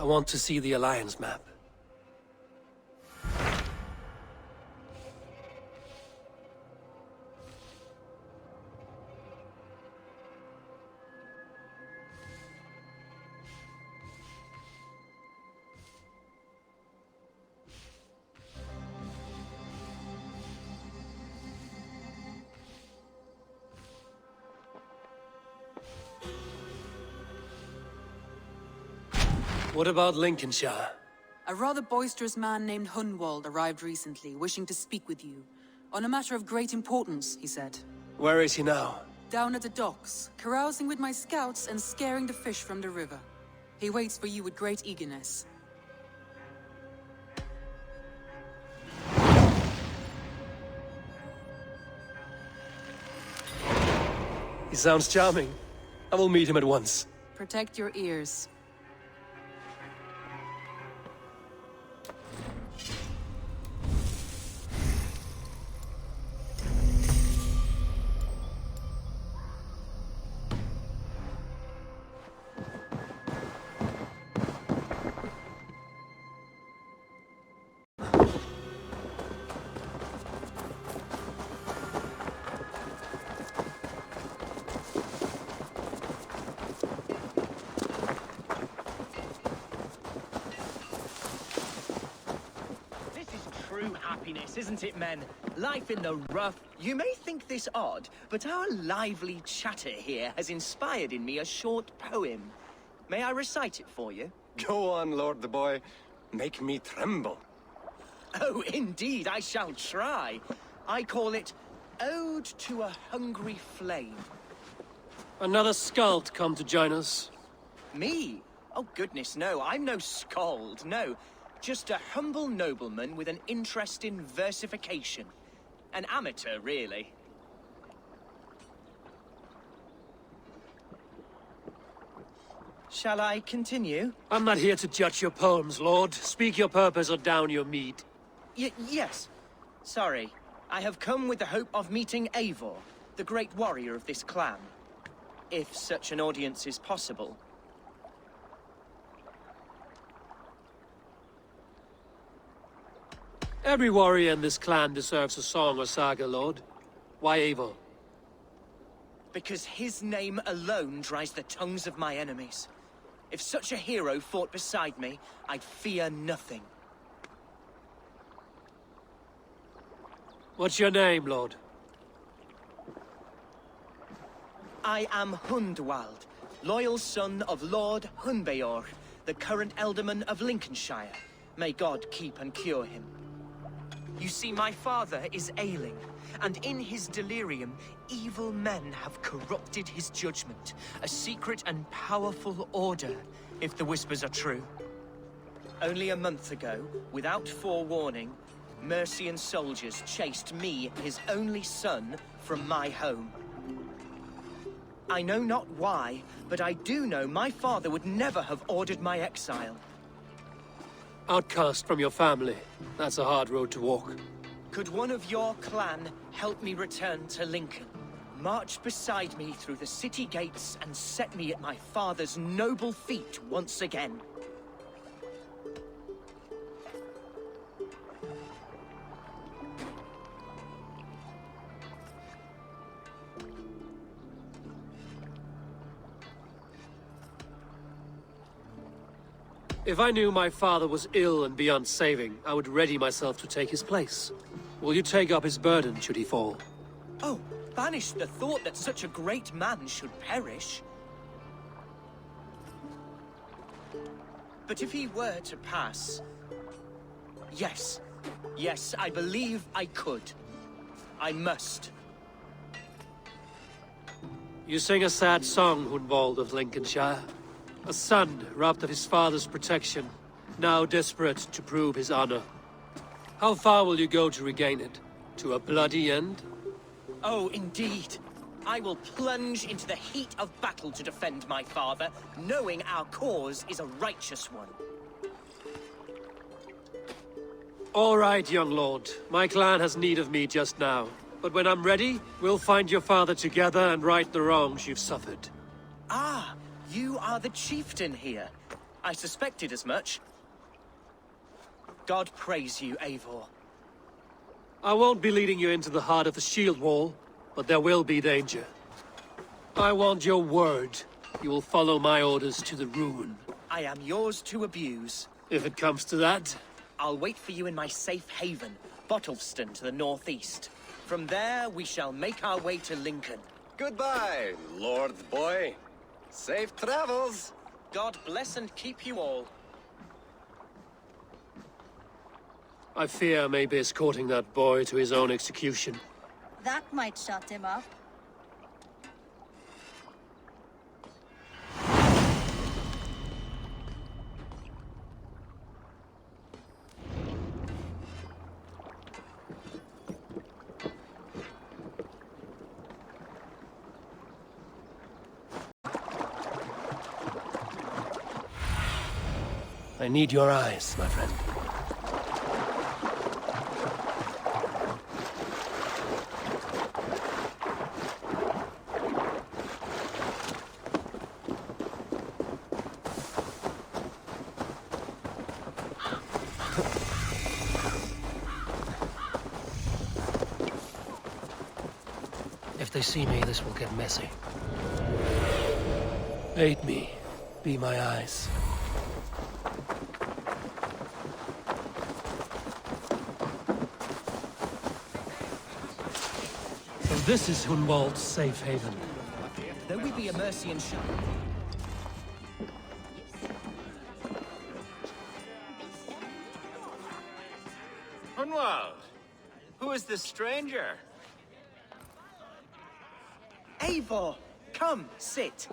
I want to see the Alliance map. What about Lincolnshire? A rather boisterous man named Hunwald arrived recently, wishing to speak with you. On a matter of great importance, he said. Where is he now? Down at the docks, carousing with my scouts and scaring the fish from the river. He waits for you with great eagerness. He sounds charming. I will meet him at once. Protect your ears. Happiness, isn't it, men? Life in the rough. You may think this odd, but our lively chatter here has inspired in me a short poem. May I recite it for you? Go on, Lord the Boy. Make me tremble. Oh, indeed, I shall try. I call it Ode to a Hungry Flame. Another skald come to join us. Me? Oh, goodness, no. I'm no skald, no. Just a humble nobleman with an interest in versification. An amateur, really. Shall I continue? I'm not here to judge your poems, Lord. Speak your purpose or down your mead. Yes. Sorry. I have come with the hope of meeting Eivor, the great warrior of this clan. If such an audience is possible. Every warrior in this clan deserves a song or saga, Lord. Why Eivor? Because his name alone dries the tongues of my enemies. If such a hero fought beside me, I'd fear nothing. What's your name, Lord? I am Hundwald, loyal son of Lord Hunbeorg, the current Ealdorman of Lincolnshire. May God keep and cure him. You see, my father is ailing, and in his delirium, evil men have corrupted his judgment. A secret and powerful order, if the whispers are true. Only a month ago, without forewarning, Mercian soldiers chased me, his only son, from my home. I know not why, but I do know my father would never have ordered my exile. Outcast from your family. That's a hard road to walk. Could one of your clan help me return to Lincoln? March beside me through the city gates and set me at my father's noble feet once again. If I knew my father was ill and beyond saving, I would ready myself to take his place. Will you take up his burden should he fall? Oh, banish the thought that such a great man should perish. But if he were to pass... Yes. Yes, I believe I could. I must. You sing a sad song, Hunwald of Lincolnshire. A son robbed of his father's protection, now desperate to prove his honor. How far will you go to regain it? To a bloody end? Oh, indeed. I will plunge into the heat of battle to defend my father, knowing our cause is a righteous one. All right, young lord. My clan has need of me just now. But when I'm ready, we'll find your father together and right the wrongs you've suffered. Ah, you are the chieftain here. I suspected as much. God praise you, Eivor. I won't be leading you into the heart of the shield wall, but there will be danger. I want your word. You will follow my orders to the ruin. I am yours to abuse. If it comes to that. I'll wait for you in my safe haven, Bottleston to the northeast. From there, we shall make our way to Lincoln. Goodbye, Lord Boy. Safe travels. God bless and keep you all. I fear I may be escorting that boy to his own execution. That might shut him up. I need your eyes, my friend. If they see me, this will get messy. Aid me. Be my eyes. So this is Hunwald's safe haven. Though we be a Mercian shire. Hunwald, who is this stranger? Eivor, come, sit.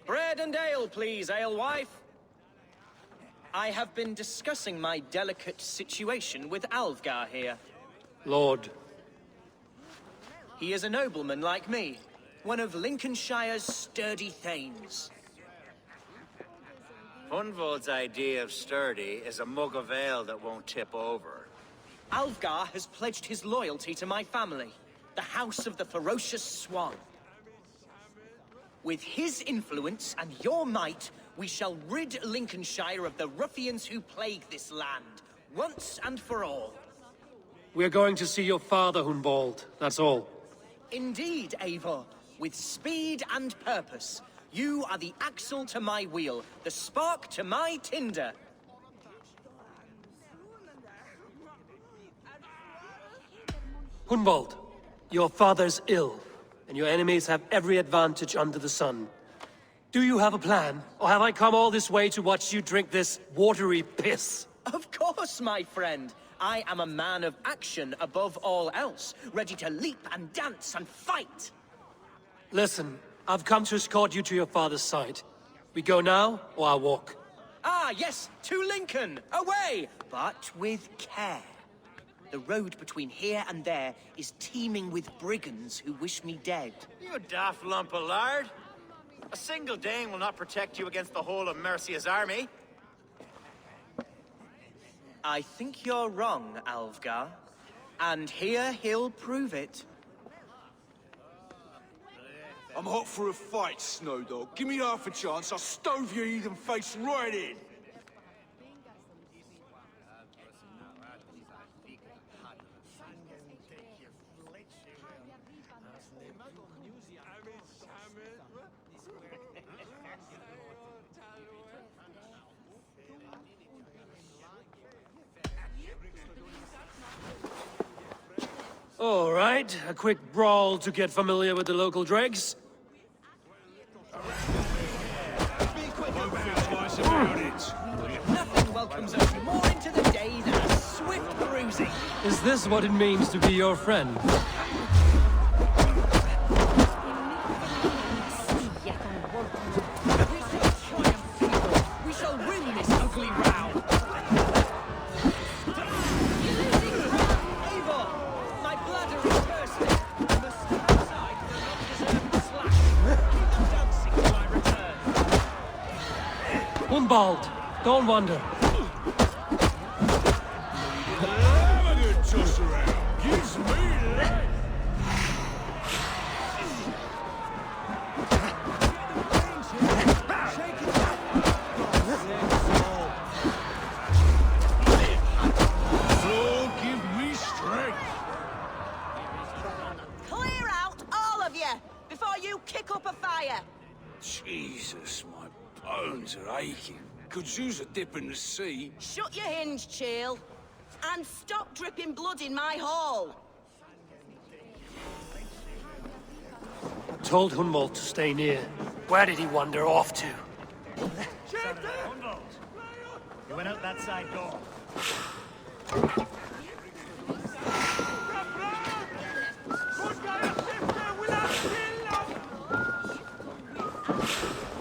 Bread and ale, please, alewife. I have been discussing my delicate situation with Alvgar here. Lord. He is a nobleman like me, one of Lincolnshire's sturdy thanes. Hunwald's idea of sturdy is a mug of ale that won't tip over. Alvgar has pledged his loyalty to my family, the House of the Ferocious Swan. With his influence and your might, we shall rid Lincolnshire of the ruffians who plague this land, once and for all. We're going to see your father, Hunwald. That's all. Indeed, Eivor, with speed and purpose. You are the axle to my wheel, the spark to my tinder. Hunwald, your father's ill, and your enemies have every advantage under the sun. Do you have a plan, or have I come all this way to watch you drink this watery piss? Of course, my friend. I am a man of action above all else, ready to leap and dance and fight. Listen, I've come to escort you to your father's side. We go now, or I walk? Ah, yes, to Lincoln, away, but with care. The road between here and there is teeming with brigands who wish me dead. You daft lump of lard. A single Dane will not protect you against the whole of Mercia's army. I think you're wrong, Alvgar. And here he'll prove it. I'm hot for a fight, Snowdog. Give me half a chance, I'll stove your heathen face right in. All right, a quick brawl to get familiar with the local dregs. Nothing welcomes us more into the day than a swift bruising. Is this what it means to be your friend? We shall win this ugly row. Eivor, my bladder is bursting. I must step aside for an undeserved slash. Keep them dancing till I return. Hunwald, don't wander. Have a good toss around. Gives me could use a dip in the sea. Shut your hinge, Chael. And stop dripping blood in my hall. Told Hunwald to stay near. Where did he wander off to? You went out that side door.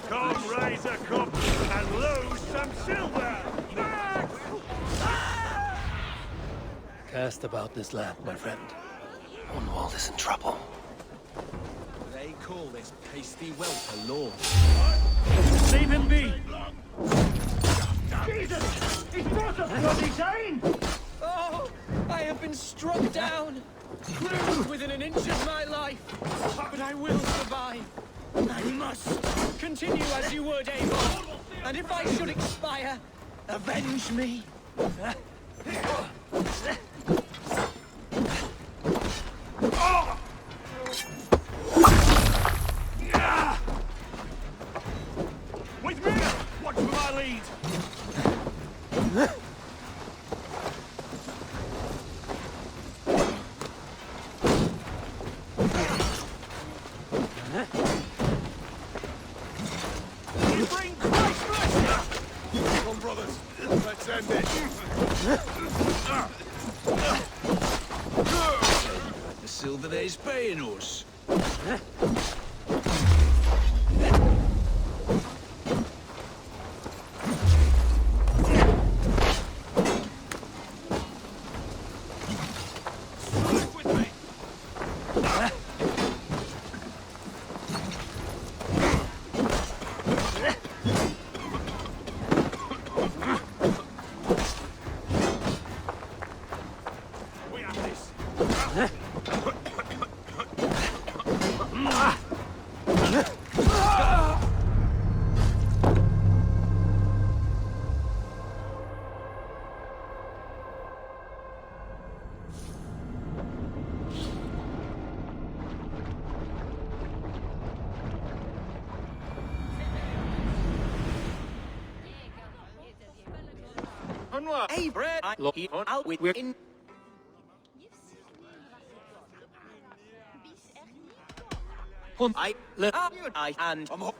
Come raise a cup and lose some silver! Cast about this land, my friend. Hunwald is in trouble. They call this pasty whelp a lord. Leave him be! Jesus! He's brought a bloody chain! Oh, I have been struck down, bruised within an inch of my life, but I will survive. I must continue as you would, Eivor, and if I should expire, avenge me. With me! Watch for my lead! You bring Christ mercy! Come, brothers. Let's end it. The silver there's paying us. We have this! Eivor, Look, out with we're- in. I Let- I and I'm hot.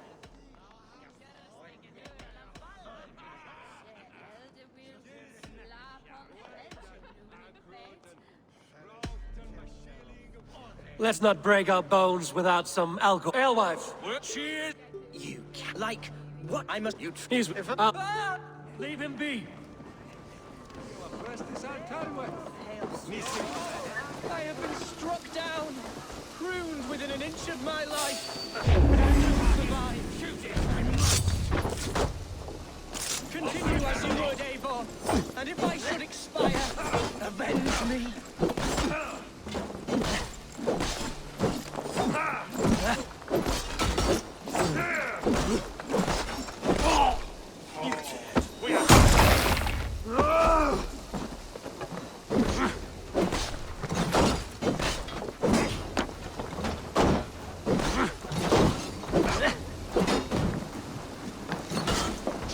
Let's not break our bones without some alcohol. Alewife! Cheers. you like what I must you. He's... Ah! leave him be! I have been struck down, pruned within an inch of my life. But I will survive. Shoot it! I must. Continue as you would, Eivor, and if I should expire, avenge me.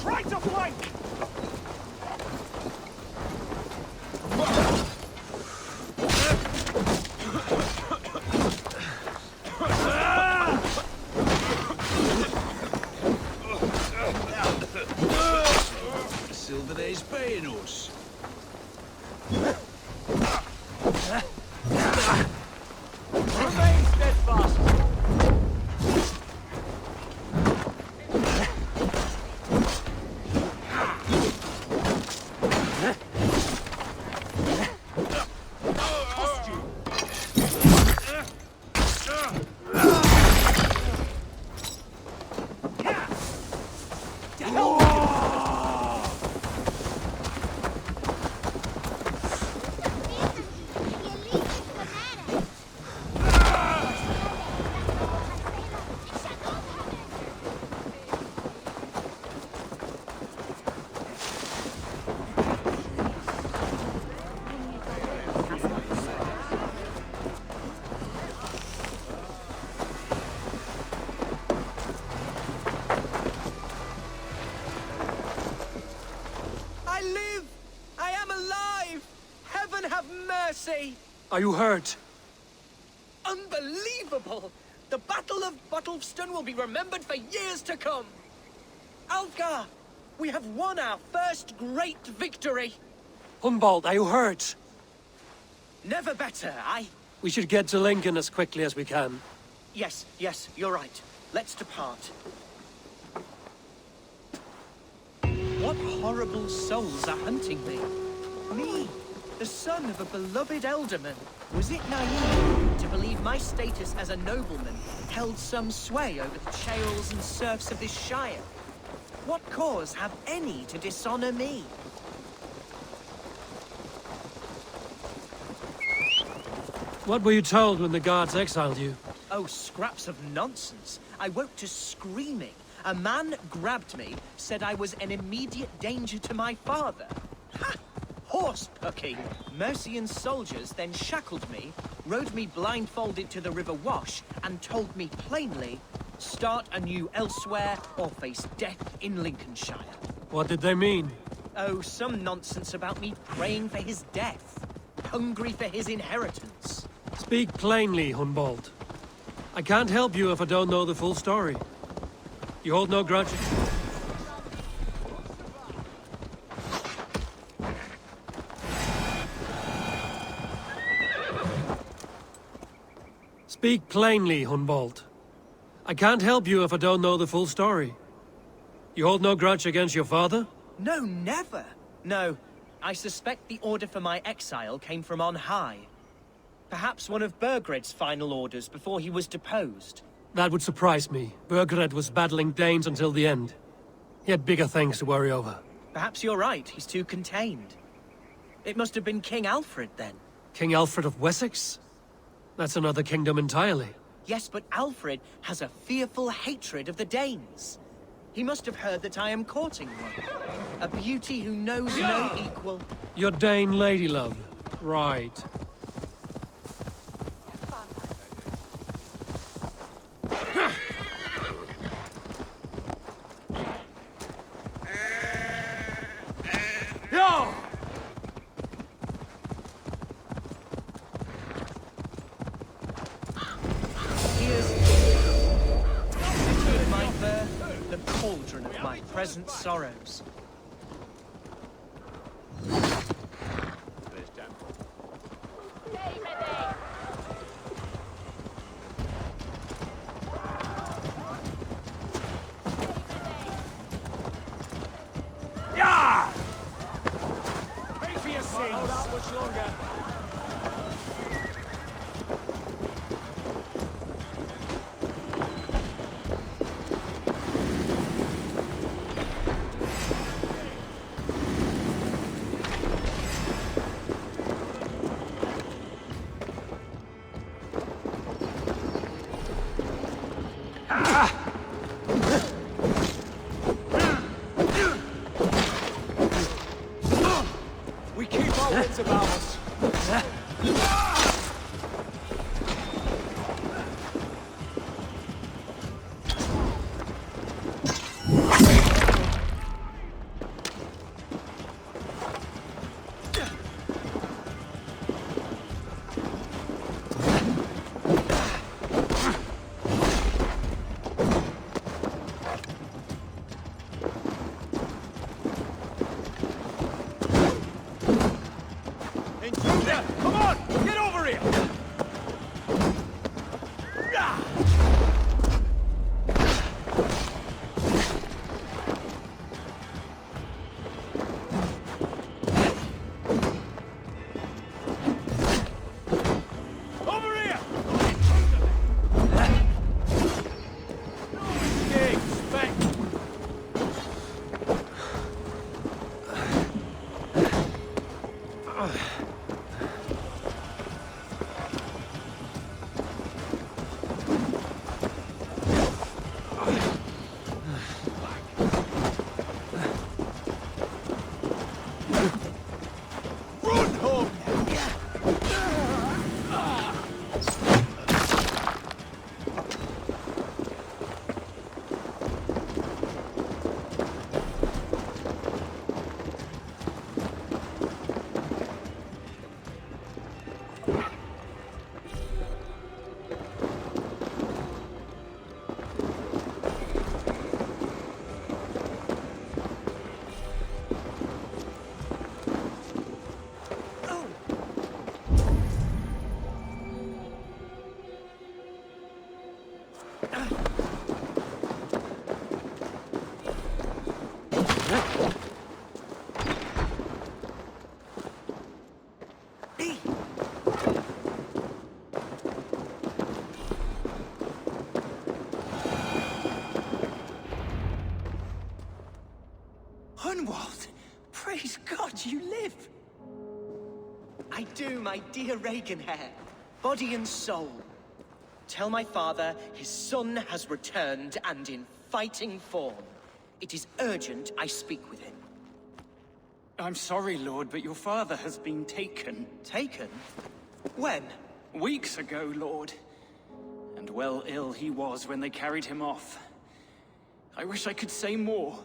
Try to flank! mercy! Are you hurt? Unbelievable! The Battle of Bottleston will be remembered for years to come! Alfgar, we have won our first great victory! Hunwald, are you hurt? Never better, We should get to Lincoln as quickly as we can. Yes, you're right. Let's depart. What horrible souls are hunting me? Me, the son of a beloved elderman. Was it naive to believe my status as a nobleman held some sway over the chales and serfs of this shire? What cause have any to dishonor me? What were you told when the guards exiled you? Oh, scraps of nonsense. I woke to screaming. A man grabbed me, said I was an immediate danger to my father. Ha! Horse-pucking! Mercian soldiers then shackled me, rode me blindfolded to the River Wash, and told me plainly, start anew elsewhere or face death in Lincolnshire. What did they mean? Oh, some nonsense about me praying for his death. Hungry for his inheritance. Speak plainly, Hunwald. I can't help you if I don't know the full story. You hold no grudge? Speak plainly, Hunwald. I can't help you if I don't know the full story. You hold no grudge against your father? No, never. No, I suspect the order for my exile came from on high. Perhaps one of Burgred's final orders before he was deposed. That would surprise me. Burgred was battling Danes until the end. He had bigger things to worry over. Perhaps you're right, he's too contained. It must have been King Alfred, then. King Alfred of Wessex? That's another kingdom entirely. Yes, but Alfred has a fearful hatred of the Danes. He must have heard that I am courting one. A beauty who knows no equal. Your Dane ladylove. Right. Yo! Here's the city of my birth, the cauldron of my present sorrows. Yeah! Pay for your sins! Hold out much longer. We keep our wits about us. Intruder! Come on! Get over here! Over here! Dig, spec! do, my dear Reaganhair. Body and soul. Tell my father his son has returned and in fighting form. It is urgent I speak with him. I'm sorry, Lord, but your father has been taken. Taken? When? Weeks ago, Lord. And well ill he was when they carried him off. I wish I could say more.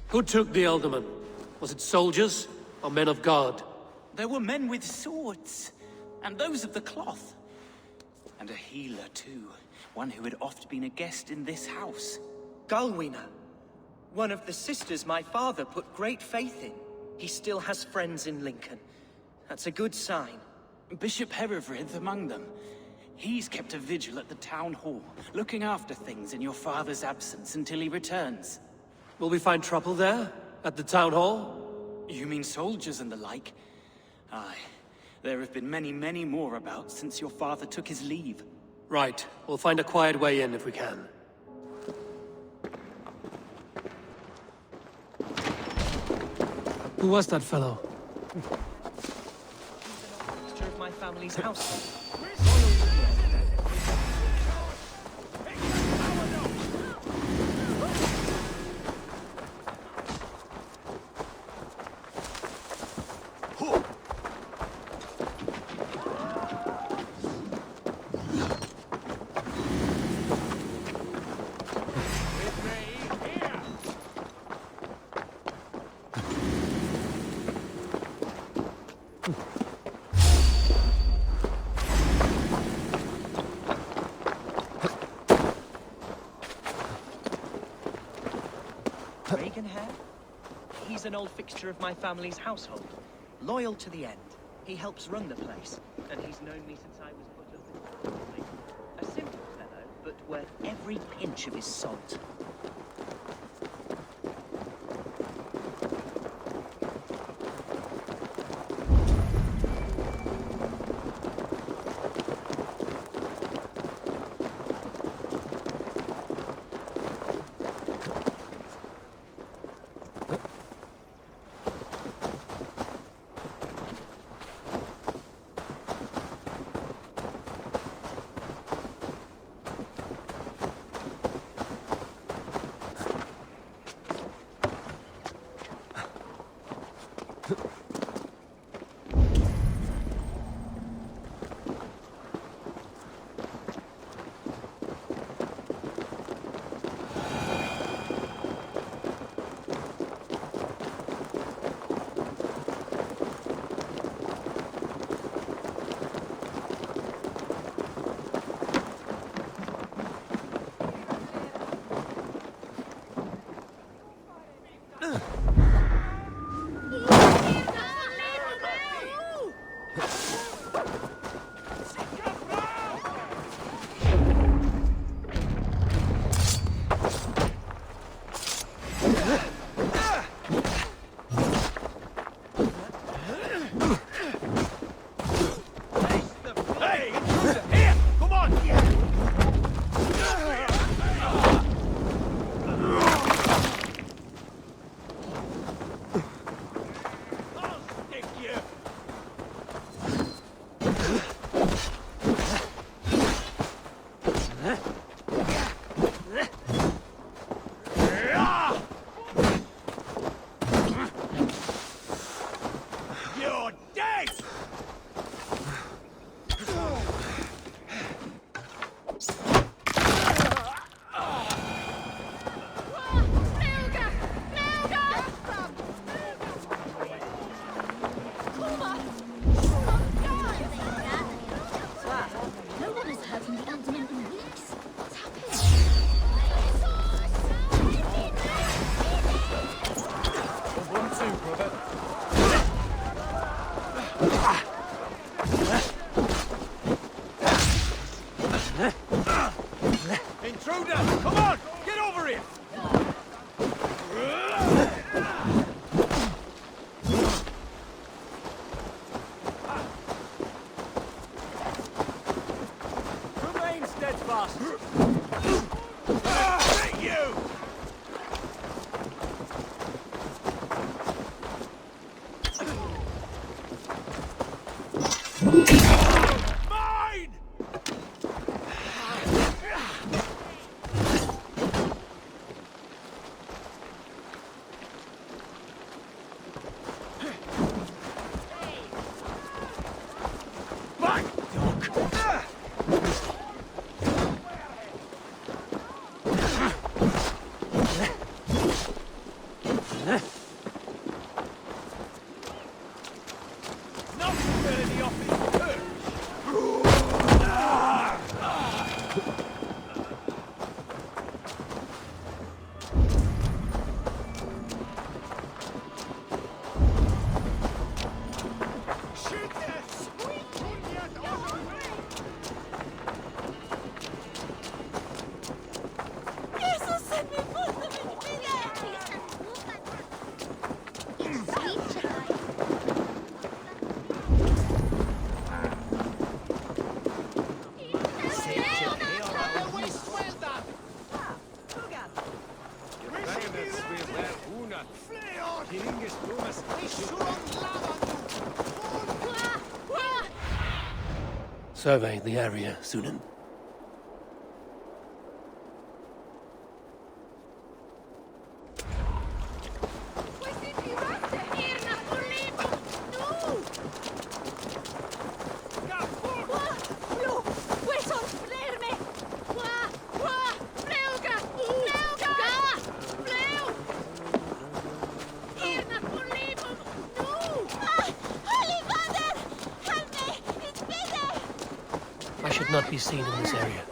Who took the Elderman? Was it soldiers or men of God? There were men with swords, and those of the cloth. And a healer, too. One who had oft been a guest in this house. Galwina. One of the sisters my father put great faith in. He still has friends in Lincoln. That's a good sign. Bishop Herefrith among them. He's kept a vigil at the town hall, looking after things in your father's absence until he returns. Will we find trouble there? At the town hall? You mean soldiers and the like? Aye. There have been many, many more about since your father took his leave. Right. We'll find a quiet way in if we can. Who was that fellow? Picture of my family's house. Reaganhair? He's an old fixture of my family's household. Loyal to the end. He helps run the place, and he's known me since I was but a little boy. A simple fellow, but worth every pinch of his salt. Intruder! Come on! Get over here! Remain steadfast! Hit you! Survey the area, Sunan. I should not be seen in this area.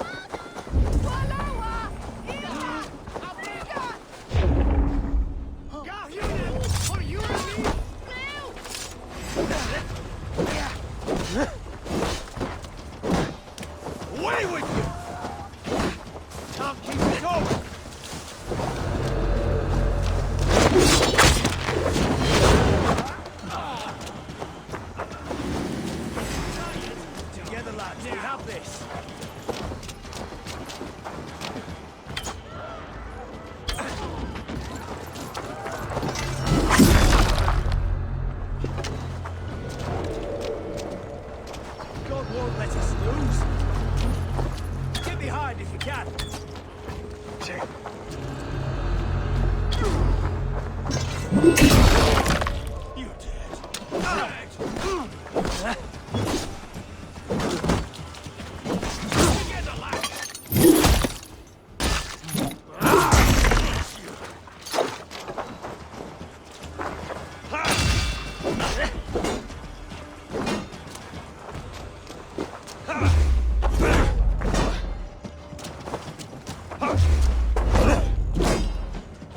Away with you! Can't keep it going! Together, lads, we have this! God won't let us lose! Get behind if you can! You're dead. Dead. Together, lads!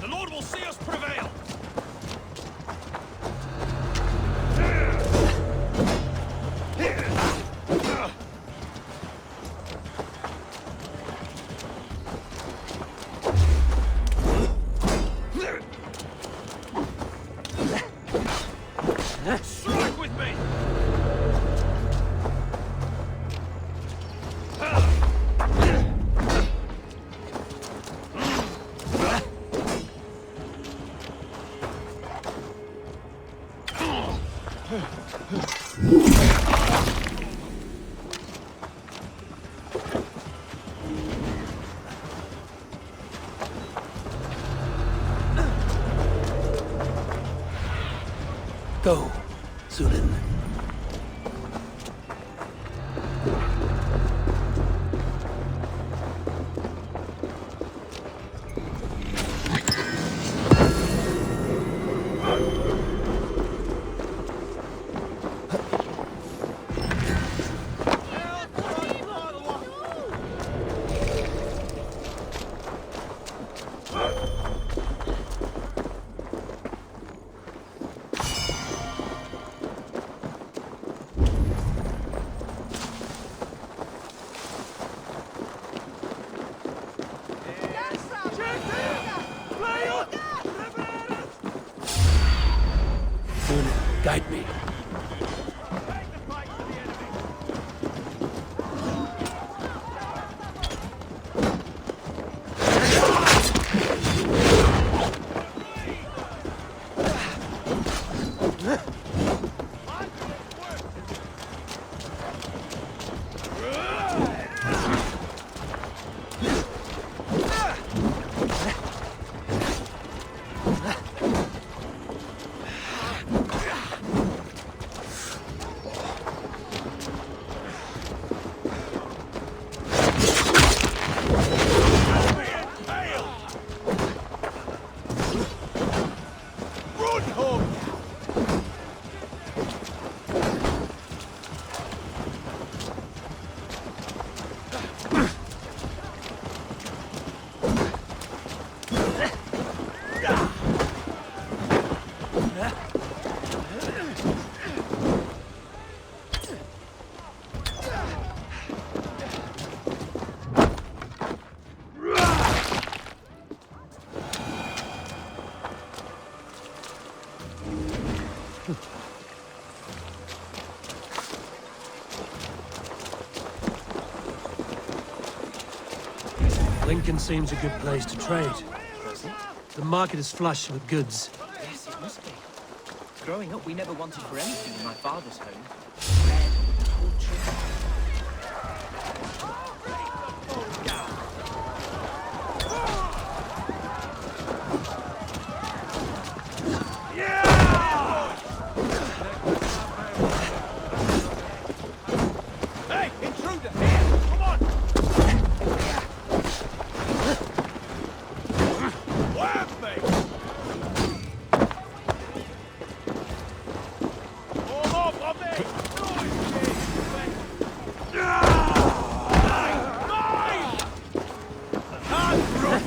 The Lord will see us prevail! Strike with me! Go, Sunan. Lincoln seems a good place to trade. The market is flush with goods. Yes, it must be. Growing up, we never wanted for anything in my father's home. Bread, poultry. Hey, intruder! Here! Come on! Wham me! All up on me! Mine! Hands rough!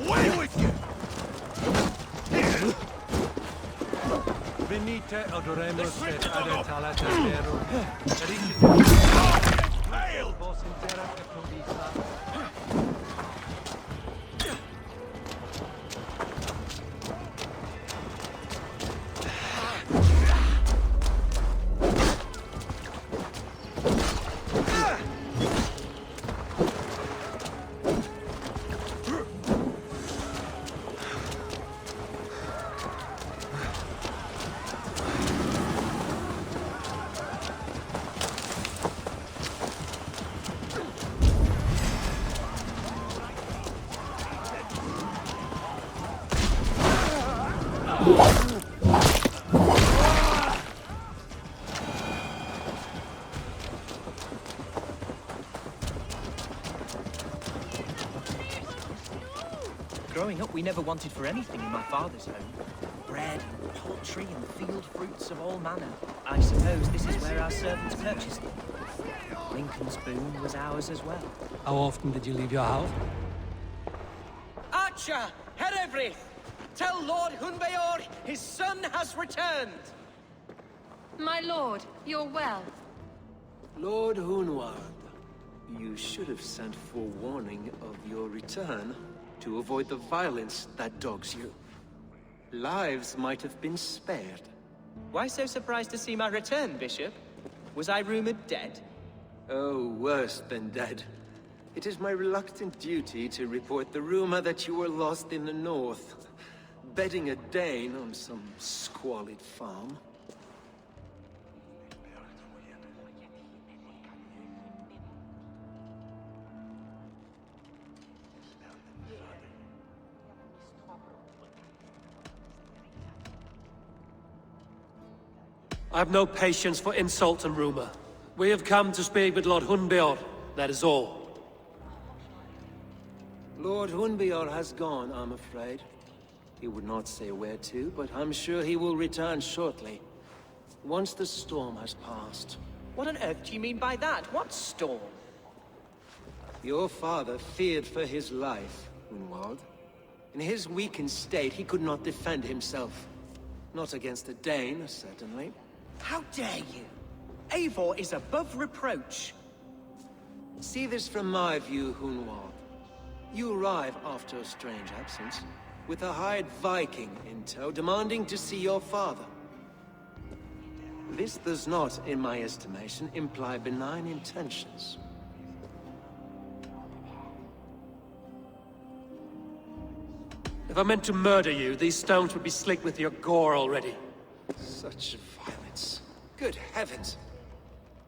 Away with you! Venite odoremus et adentala terum. Hail! Vos intera et provisa. Growing up, we never wanted for anything in my father's home. Bread, poultry, and field fruits of all manner. I suppose this is where our servants purchased them. Lincoln's boon was ours as well. How often did you leave your house? Archer, Herevri, tell Lord Hunbeor his son has returned. My lord, you're well. Lord Hunwald, you should have sent forewarning of your return to avoid the violence that dogs you. Lives might have been spared. Why so surprised to see my return, Bishop? Was I rumored dead? Oh, worse than dead. It is my reluctant duty to report the rumor that you were lost in the north, bedding a Dane on some squalid farm. I have no patience for insult and rumor. We have come to speak with Lord Hunbeor, that is all. Lord Hunbeor has gone, I'm afraid. He would not say where to, but I'm sure he will return shortly. Once the storm has passed. What on earth do you mean by that? What storm? Your father feared for his life, Hunwald. In his weakened state, he could not defend himself. Not against a Dane, certainly. How dare you? Eivor is above reproach. See this from my view, Hunwald. You arrive after a strange absence, with a hired Viking in tow, demanding to see your father. This does not, in my estimation, imply benign intentions. If I meant to murder you, these stones would be slick with your gore already. Such violence. Good heavens!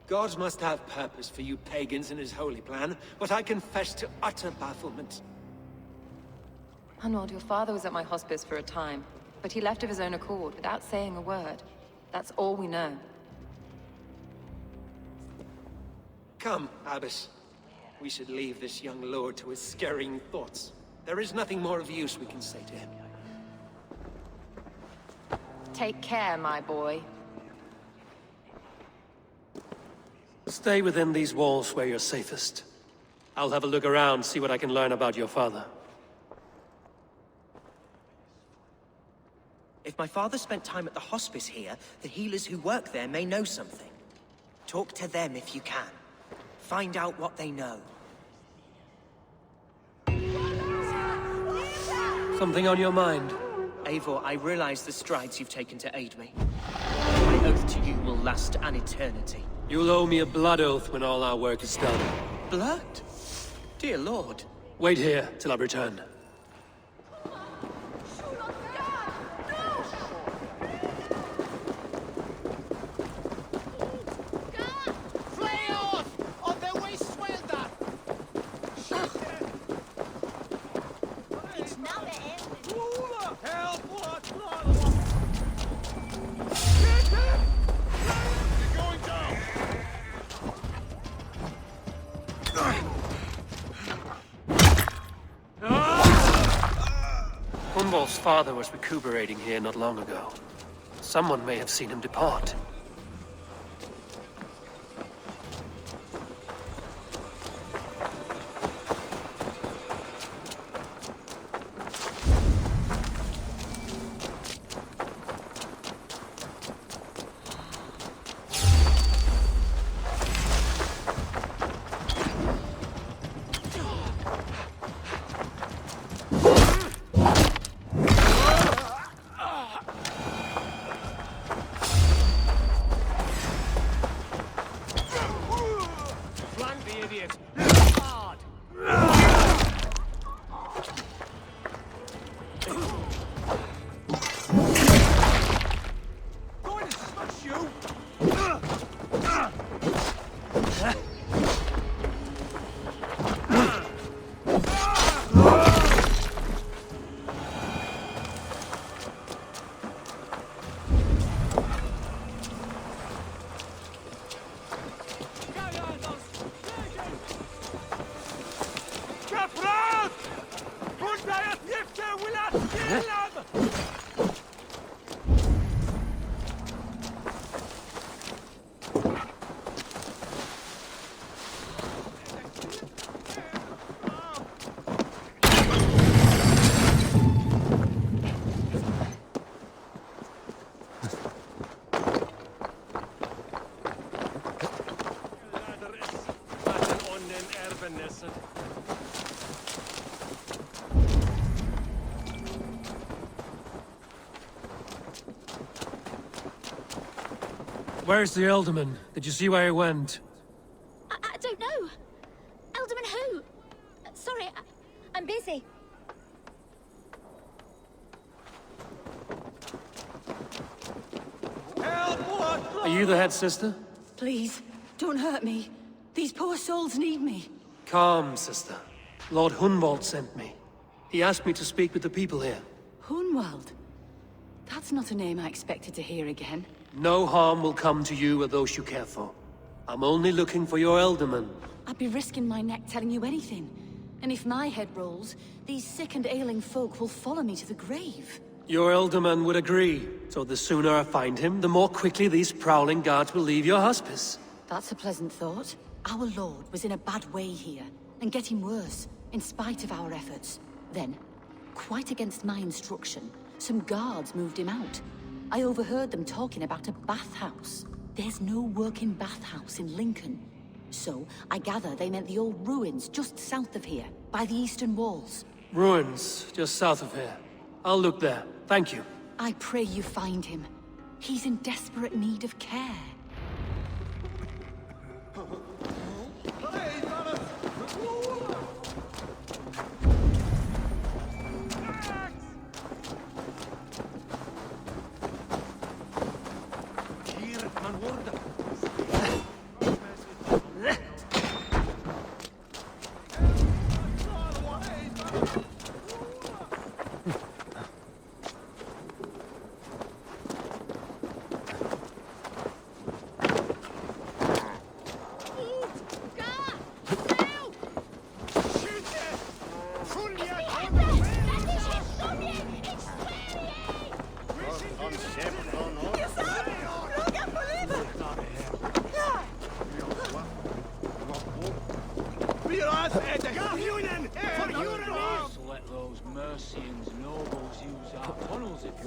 God must have purpose for you pagans in his holy plan, but I confess to utter bafflement. Hunwald, your father was at my hospice for a time, but he left of his own accord without saying a word. That's all we know. Come, Abbess. We should leave this young lord to his scurrying thoughts. There is nothing more of use we can say to him. Take care, my boy. Stay within these walls where you're safest. I'll have a look around, see what I can learn about your father. If my father spent time at the hospice here, the healers who work there may know something. Talk to them if you can. Find out what they know. Something on your mind? Eivor, I realize the strides you've taken to aid me. My oath to you will last an eternity. You'll owe me a blood oath when all our work is done. Blood? Dear Lord. Wait here till I return. Hunwald's father was recuperating here not long ago. Someone may have seen him depart. Where's the Elderman? Did you see where he went? I don't know. Elderman who? Sorry, I'm busy. Are you the head sister? Please, don't hurt me. These poor souls need me. Calm, sister. Lord Hunwald sent me. He asked me to speak with the people here. Hunwald? That's not a name I expected to hear again. No harm will come to you or those you care for. I'm only looking for your Elderman. I'd be risking my neck telling you anything. And if my head rolls, these sick and ailing folk will follow me to the grave. Your Elderman would agree. So the sooner I find him, the more quickly these prowling guards will leave your hospice. That's a pleasant thought. Our lord was in a bad way here, and getting worse, in spite of our efforts. Then, quite against my instruction, some guards moved him out. I overheard them talking about a bathhouse. There's no working bathhouse in Lincoln. So, I gather they meant the old ruins just south of here, by the eastern walls. Ruins, just south of here. I'll look there. Thank you. I pray you find him. He's in desperate need of care.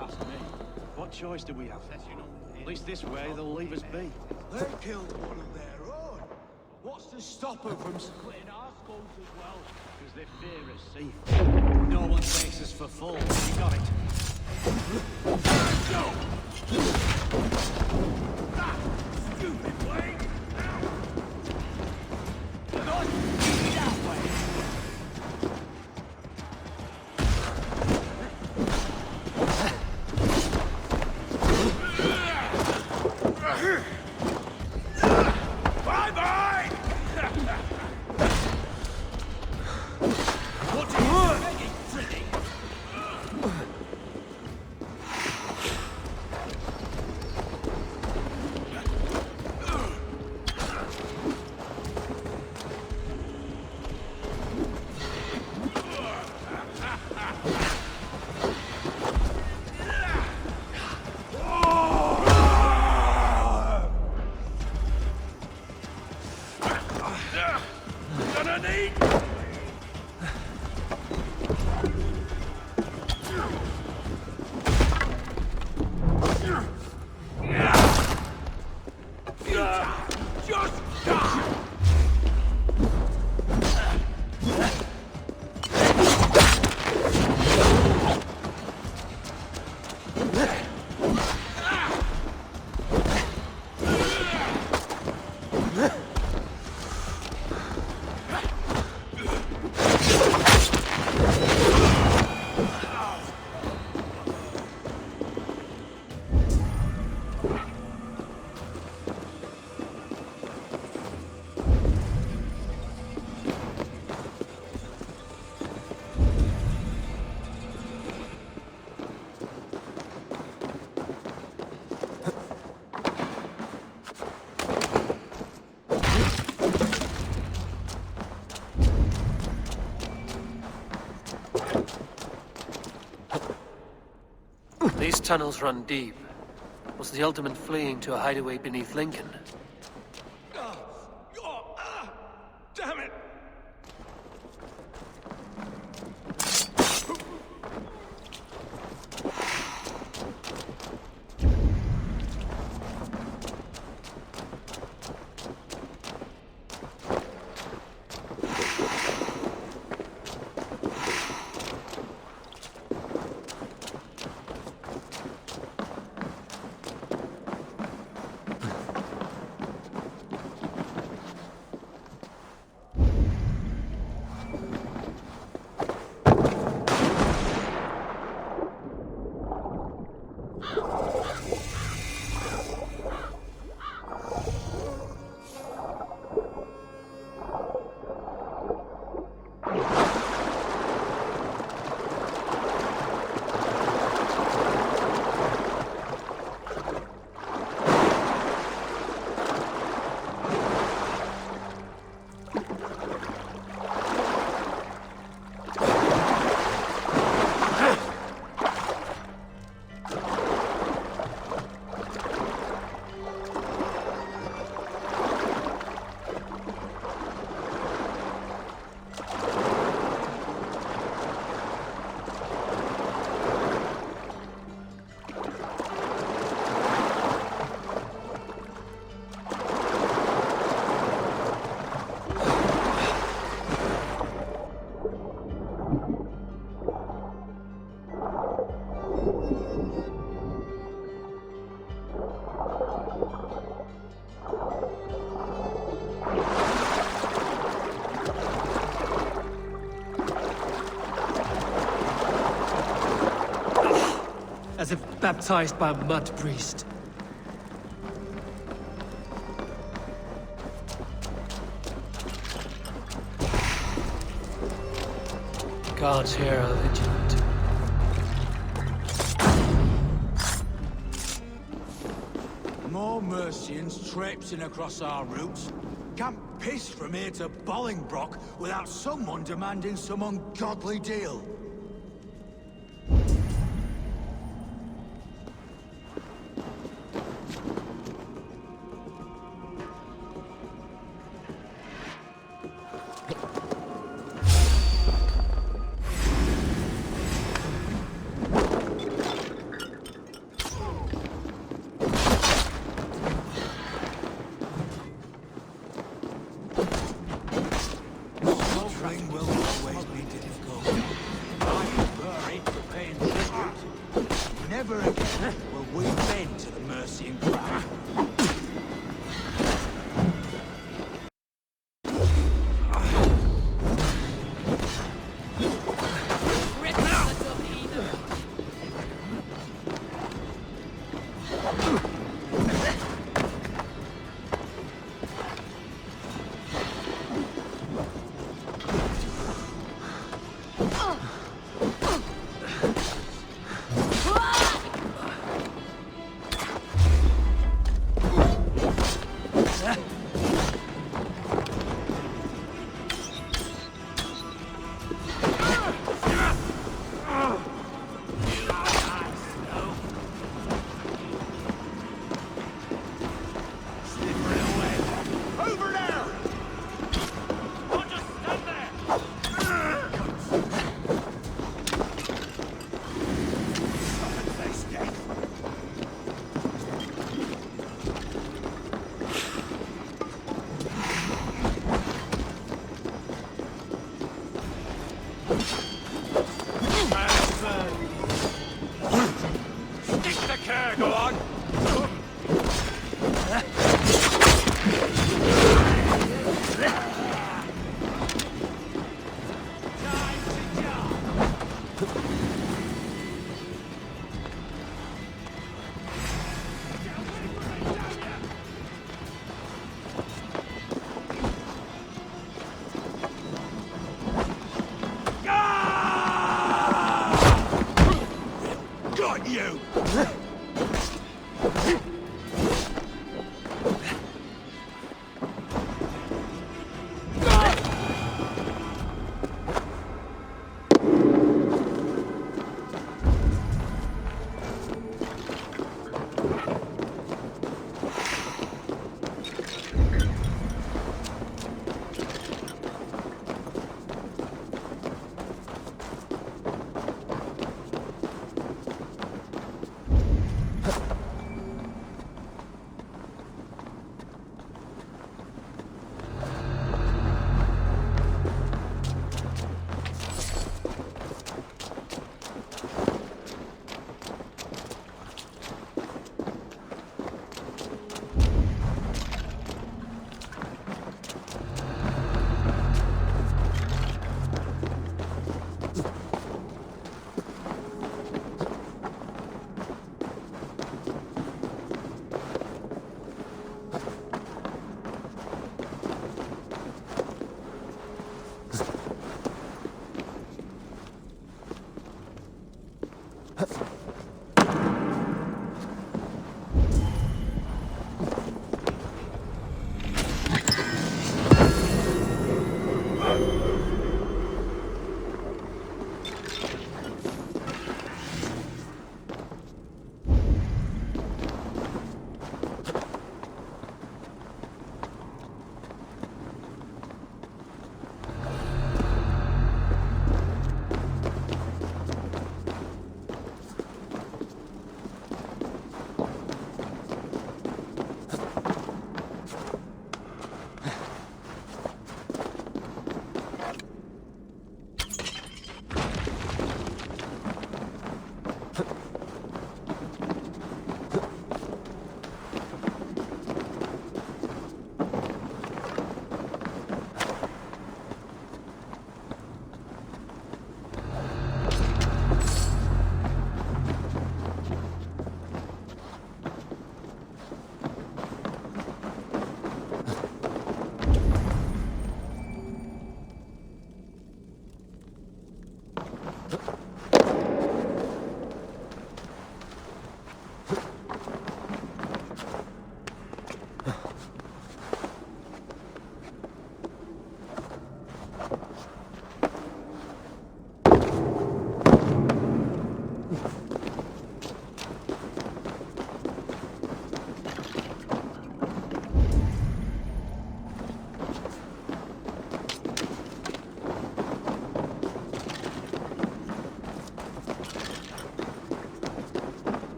ask me. What choice do we have? At least this way they'll leave us be. They killed one of their own. What's to stop them from splitting our skulls as well? Because they fear us, see? No one takes us for fools. You got it. Go! Stupid blade! That way. Bye-bye! What are you begging, pretty? Gonna need... Just die! These tunnels run deep. Was the Alderman fleeing to a hideaway beneath Lincoln? Damn it! As if baptized by a mud priest. Guards here are vigilant. More Mercians traipsing across our routes. Can't piss from here to Bolingbroke without someone demanding some ungodly deal. bend to the Mercian craft. Got you!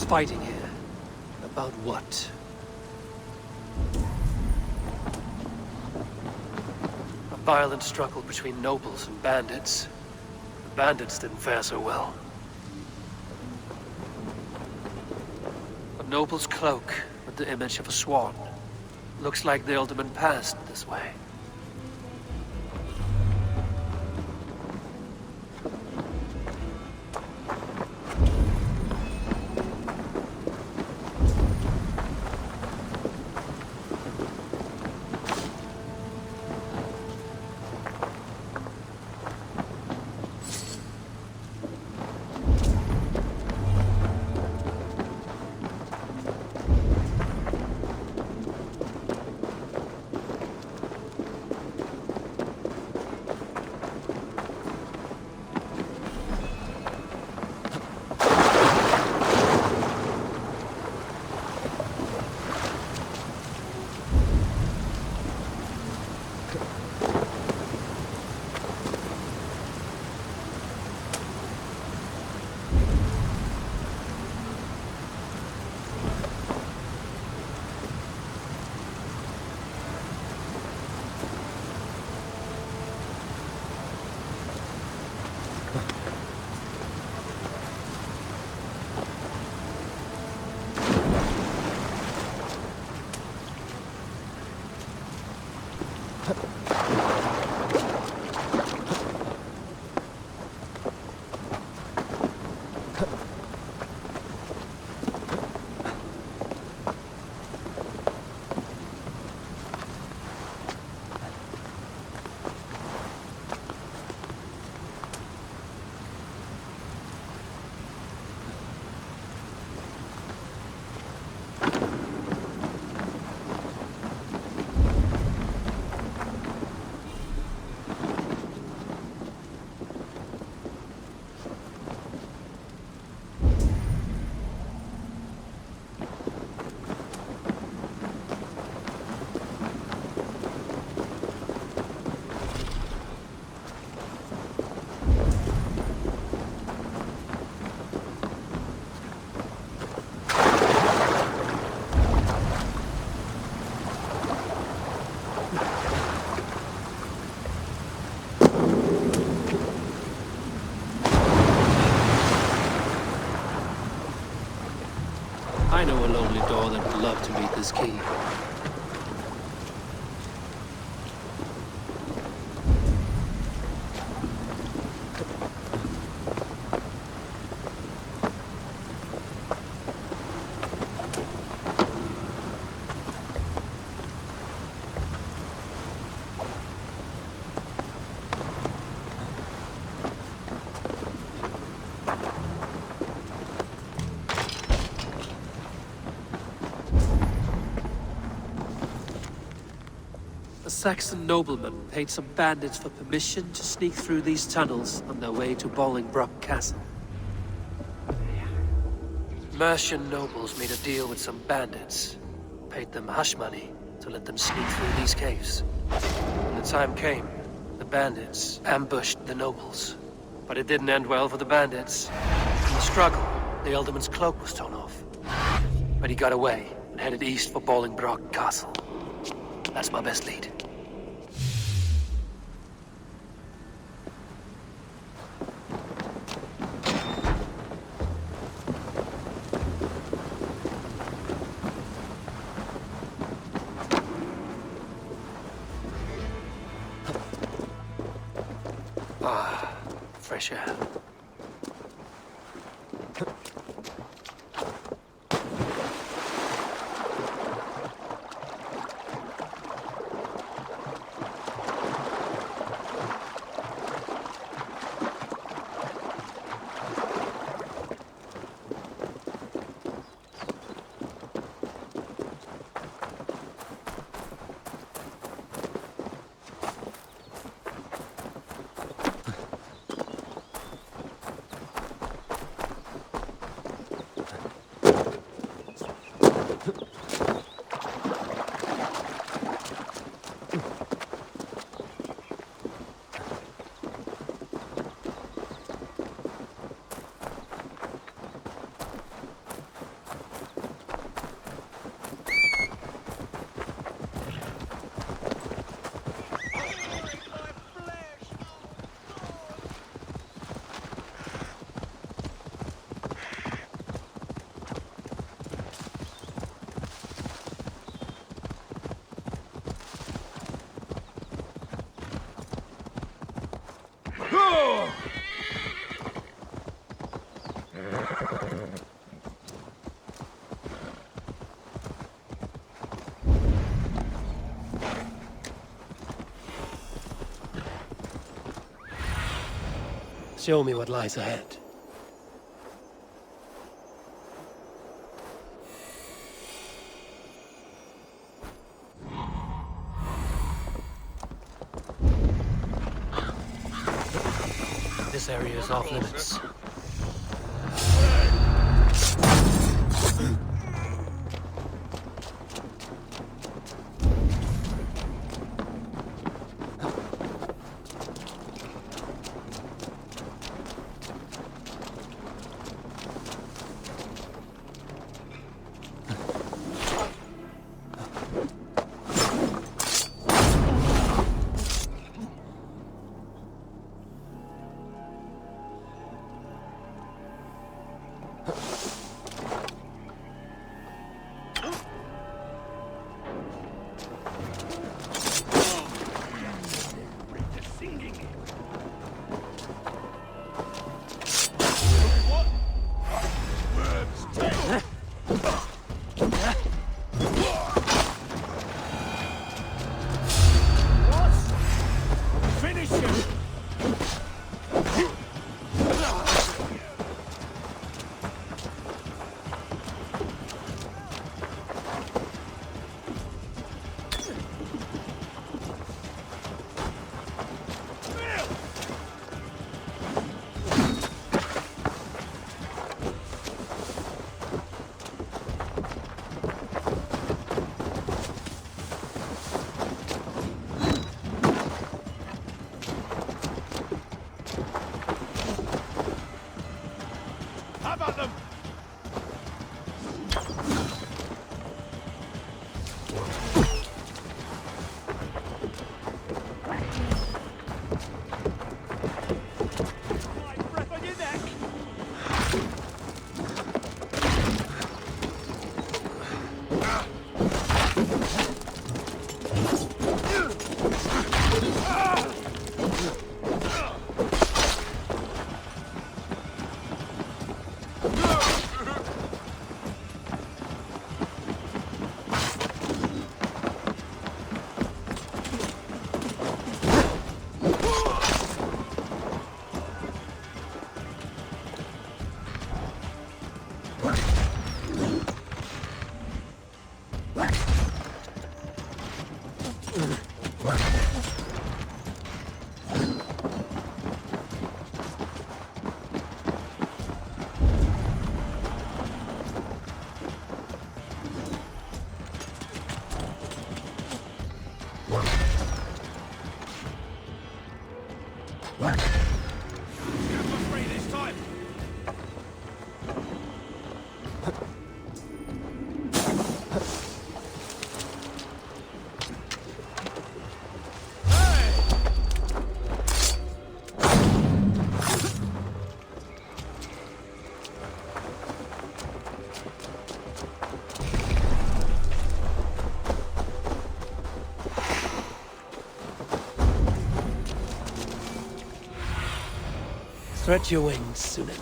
fighting here. About what? A violent struggle between nobles and bandits. The bandits didn't fare so well. A noble's cloak with the image of a swan. Looks like the alderman passed this way. I know a lonely door that would love to meet this key. A Saxon nobleman paid some bandits for permission to sneak through these tunnels on their way to Bolingbroke Castle. Mercian nobles made a deal with some bandits, paid them hush money to let them sneak through these caves. When the time came, the bandits ambushed the nobles. But it didn't end well for the bandits. In the struggle, the Alderman's cloak was torn off. But he got away and headed east for Bolingbroke Castle. That's my best lead. Ah, fresh air. Show me what lies ahead. This area is off limits. Stretch your wings, Sunan.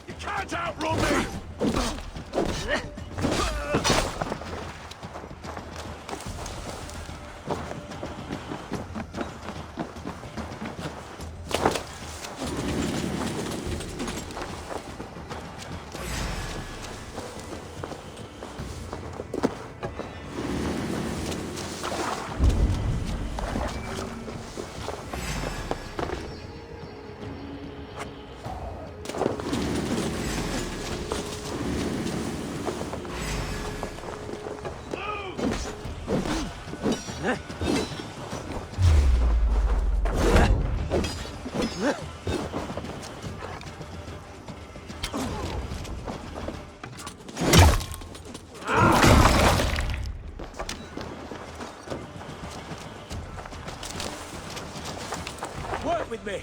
You can't outrun me! Work with me!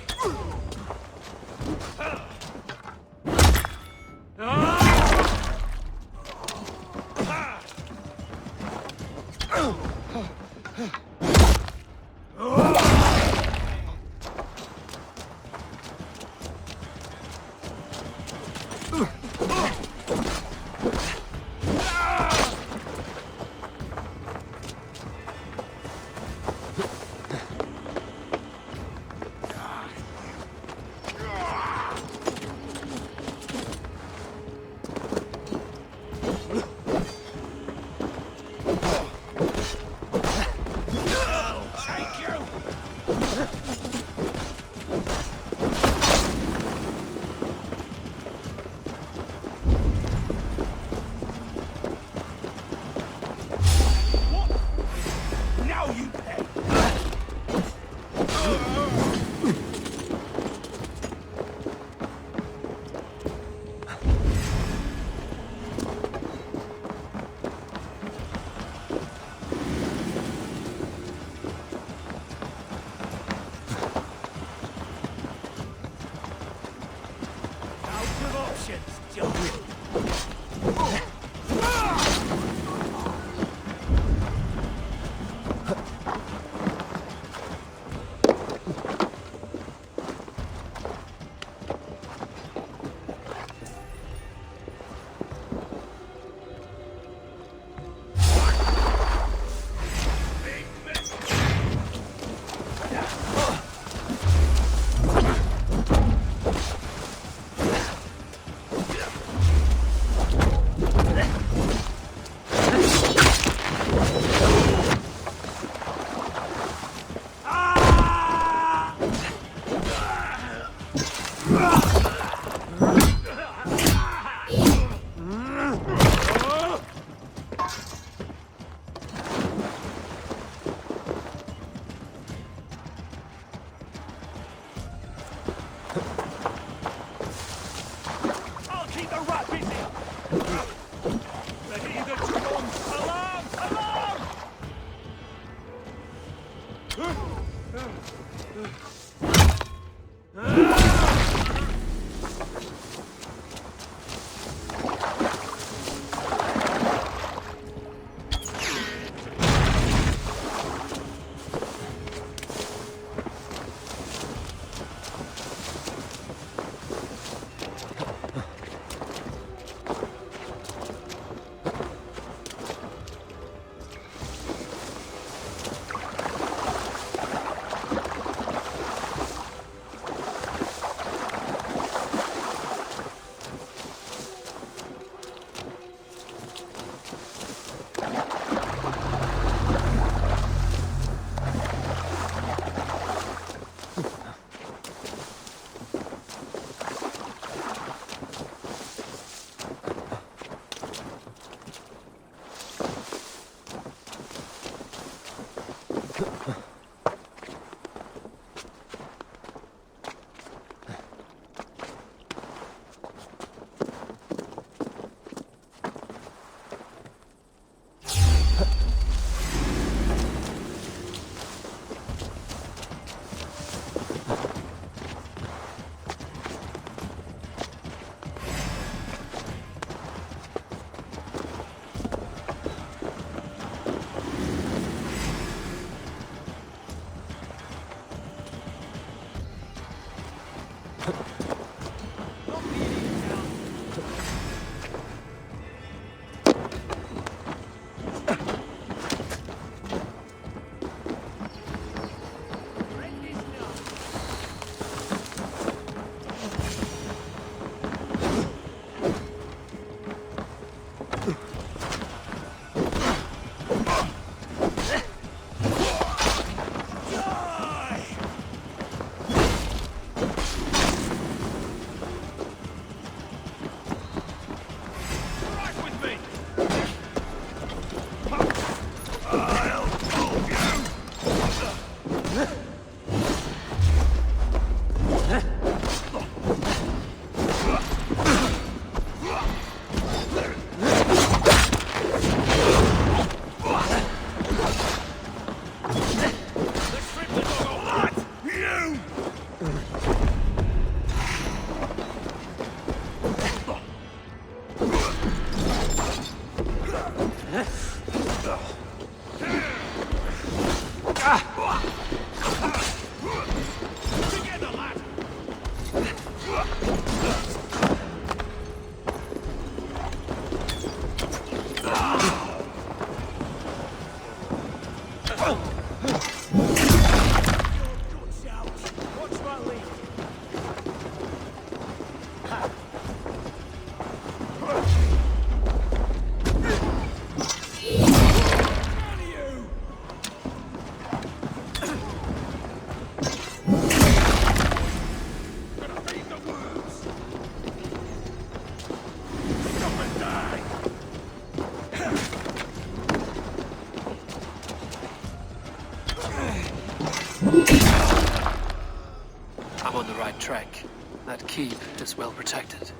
I'm on the right track. That keep is well protected.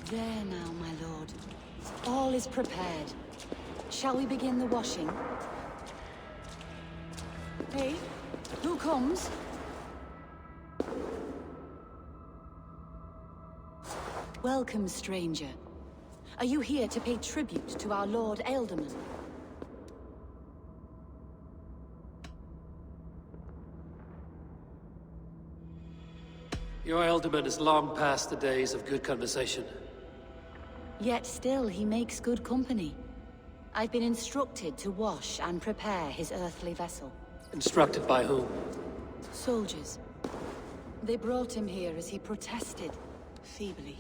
There now, my lord. All is prepared. Shall we begin the washing? Hey, who comes? Welcome, stranger. Are you here to pay tribute to our Lord Ealdorman? Your Ealdorman is long past the days of good conversation. Yet still he makes good company. I've been instructed to wash and prepare his earthly vessel. Instructed by whom? Soldiers. They brought him here as he protested, feebly.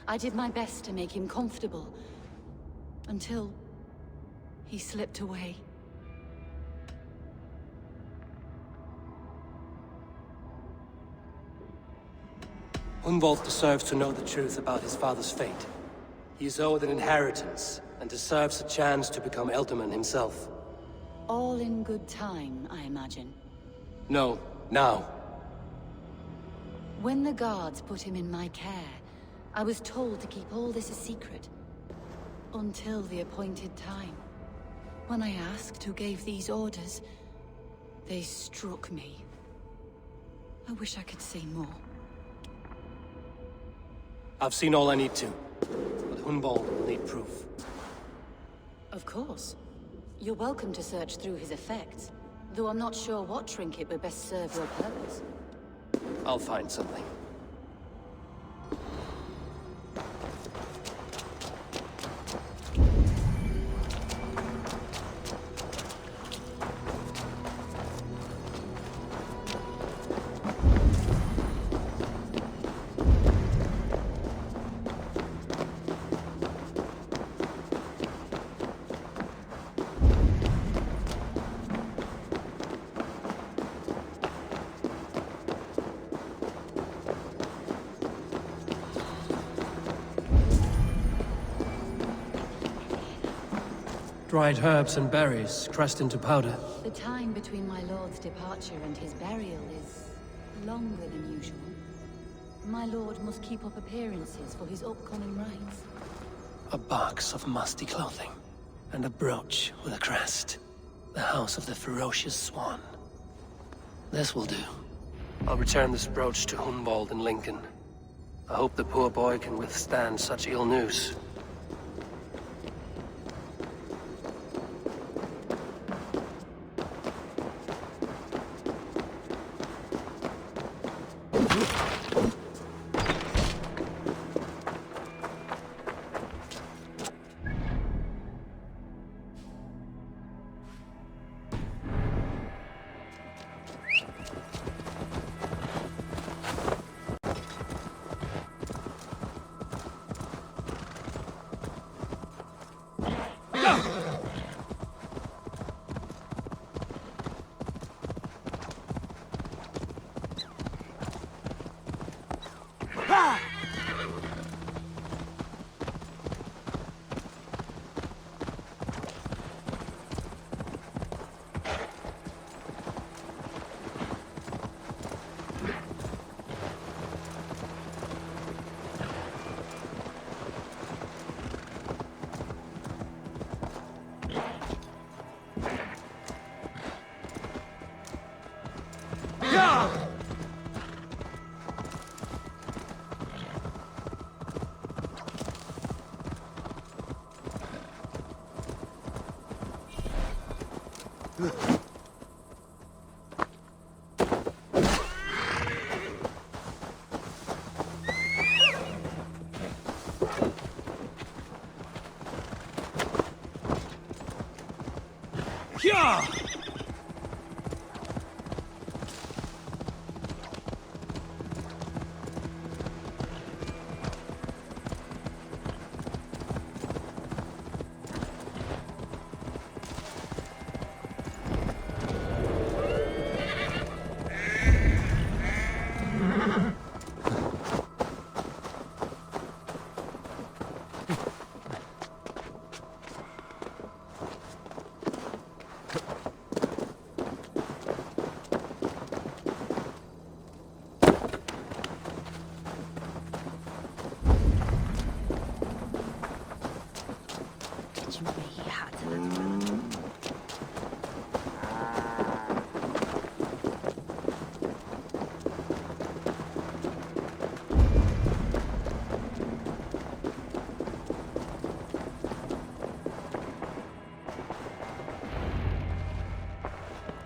I did my best to make him comfortable, until he slipped away. Hunwald deserves to know the truth about his father's fate. He is owed an inheritance, and deserves a chance to become Elderman himself. All in good time, I imagine. No, now. When the guards put him in my care, I was told to keep all this a secret. Until the appointed time. When I asked who gave these orders, they struck me. I wish I could say more. I've seen all I need to, but Hunwald will need proof. Of course. You're welcome to search through his effects, though I'm not sure what trinket would best serve your purpose. I'll find something. Dried herbs and berries, pressed into powder. The time between my lord's departure and his burial is longer than usual. My lord must keep up appearances for his upcoming rites. A box of musty clothing, and a brooch with a crest. The House of the Ferocious Swan. This will do. I'll return this brooch to Hunwald in Lincoln. I hope the poor boy can withstand such ill news.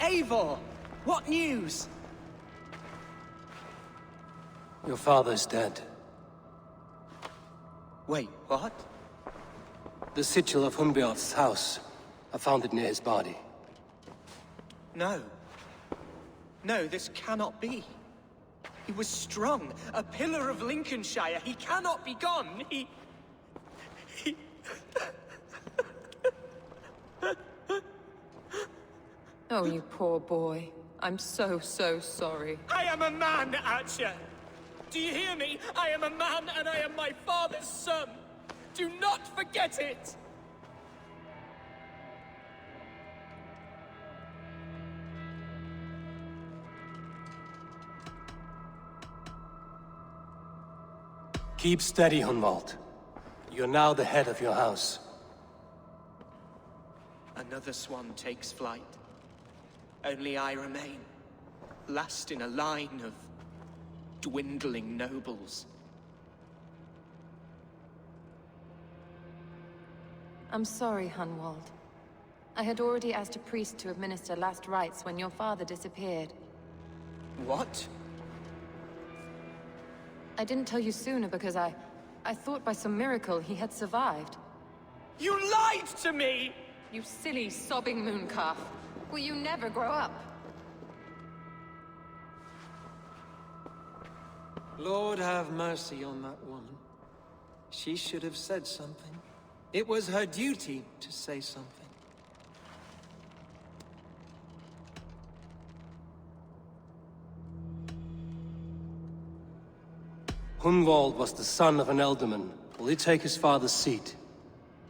Eivor! What news? Your father's dead. Wait, what? The sigil of Hunbeorth's house. I found it near his body. No. No, this cannot be. He was strong, a pillar of Lincolnshire. He cannot be gone. He... Oh, you poor boy. I'm so sorry. I am a man, Archer! Do you hear me? I am a man and I am my father's son. Do not forget it! Keep steady, Hunwald. You're now the head of your house. Another swan takes flight. Only I remain, last in a line of dwindling nobles. I'm sorry, Hunwald. I had already asked a priest to administer last rites when your father disappeared. What? I didn't tell you sooner because I thought by some miracle he had survived. You lied to me! You silly, sobbing mooncalf. Will you never grow up? Lord have mercy on that woman. She should have said something. It was her duty to say something. Hunwald was the son of an ealdorman. Will he take his father's seat?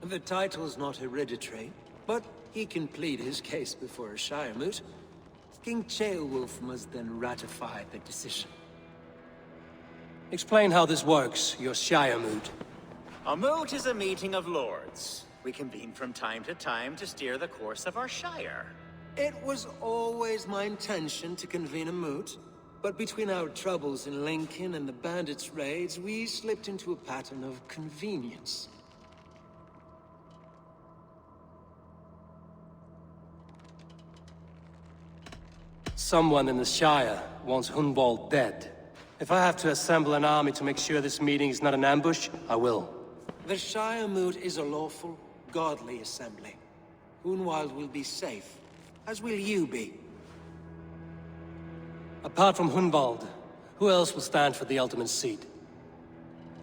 The title's not hereditary, but he can plead his case before a Shire moot. King Ceolwulf must then ratify the decision. Explain how this works, your Shire moot. A moot is a meeting of lords. We convene from time to time to steer the course of our Shire. It was always my intention to convene a moot, but between our troubles in Lincoln and the bandits' raids, we slipped into a pattern of convenience. Someone in the Shire wants Hunwald dead. If I have to assemble an army to make sure this meeting is not an ambush, I will. The Shire moot is a lawful, godly assembly. Hunwald will be safe, as will you be. Apart from Hunwald, who else will stand for the ultimate seat?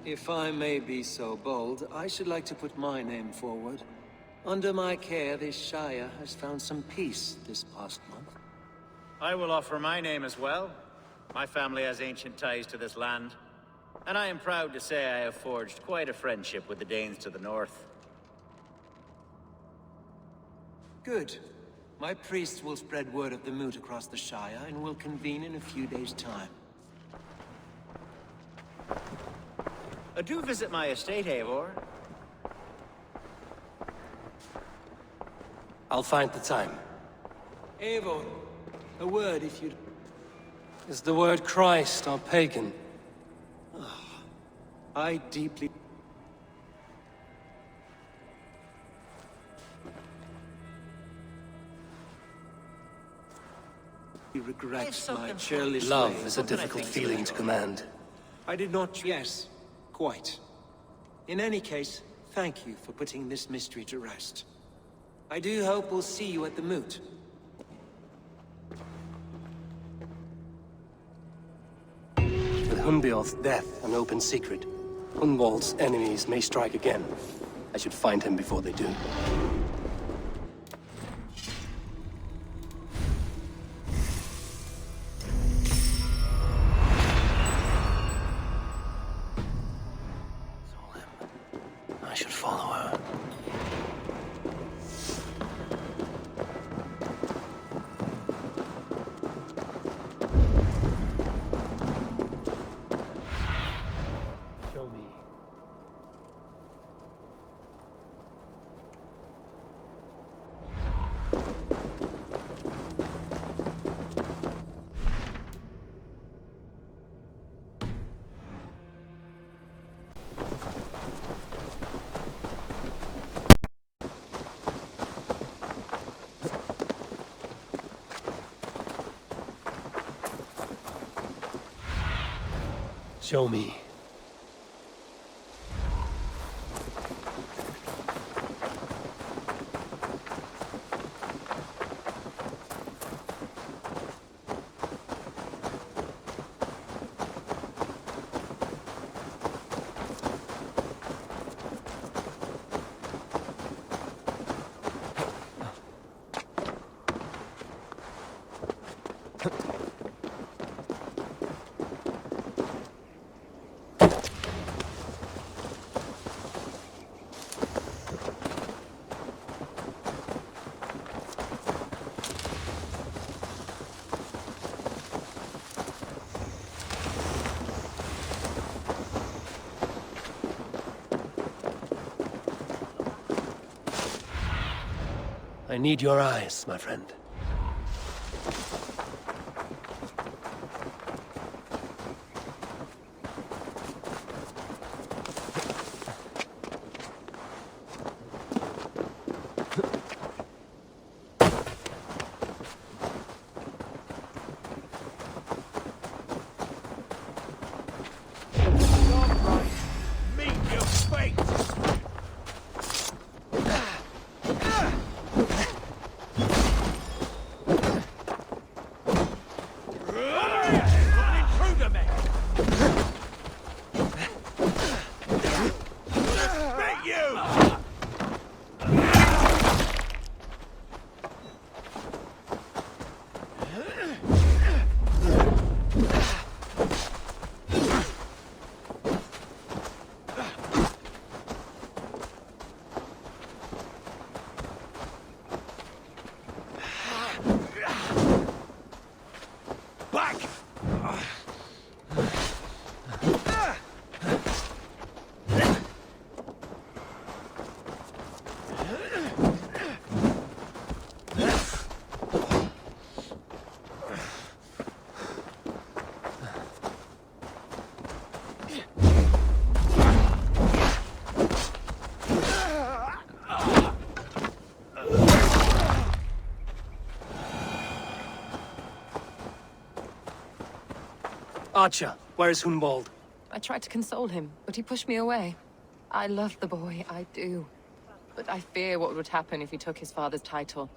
If I may be so bold, I should like to put my name forward. Under my care, this Shire has found some peace this past month. I will offer my name as well. My family has ancient ties to this land, and I am proud to say I have forged quite a friendship with the Danes to the north. Good. My priests will spread word of the moot across the Shire, and will convene in a few days' time. Do visit my estate, Eivor. I'll find the time. Eivor, a word if you'd... Is the word Christ or pagan? I deeply... regrets my churlish Love ways. is a difficult feeling to command. I did not... Yes, quite. In any case, thank you for putting this mystery to rest. I do hope we'll see you at the moot. With Hunbeorth's death an open secret, Hunwald's enemies may strike again. I should find him before they do. I should follow her. Show me. Show me. I need your eyes, my friend. Archer, where is Hunwald? I tried to console him, but he pushed me away. I love the boy, I do. But I fear what would happen if he took his father's title.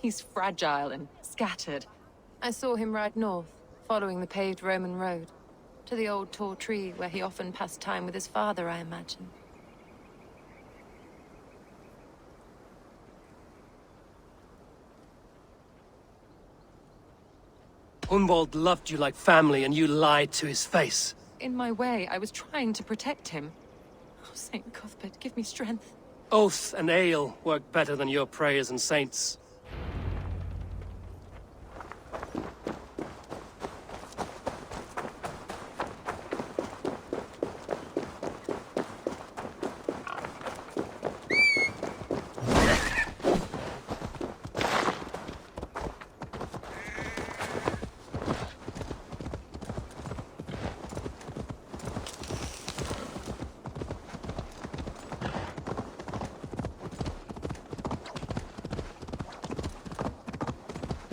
He's fragile and scattered. I saw him ride north, following the paved Roman road. To the old tall tree where he often passed time with his father, I imagine. Hunwald loved you like family, and you lied to his face. In my way, I was trying to protect him. Oh, Saint Cuthbert, give me strength. Oath and ale work better than your prayers and saints.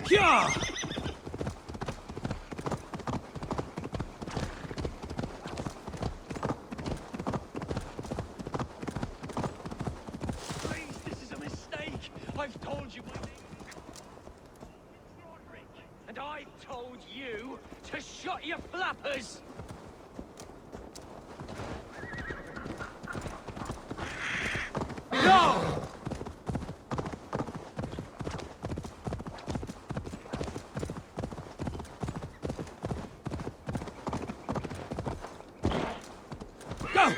Yeah! Please, this is a mistake. I've told you my name is Roderick, and I've told you to shut your flappers. No! Go!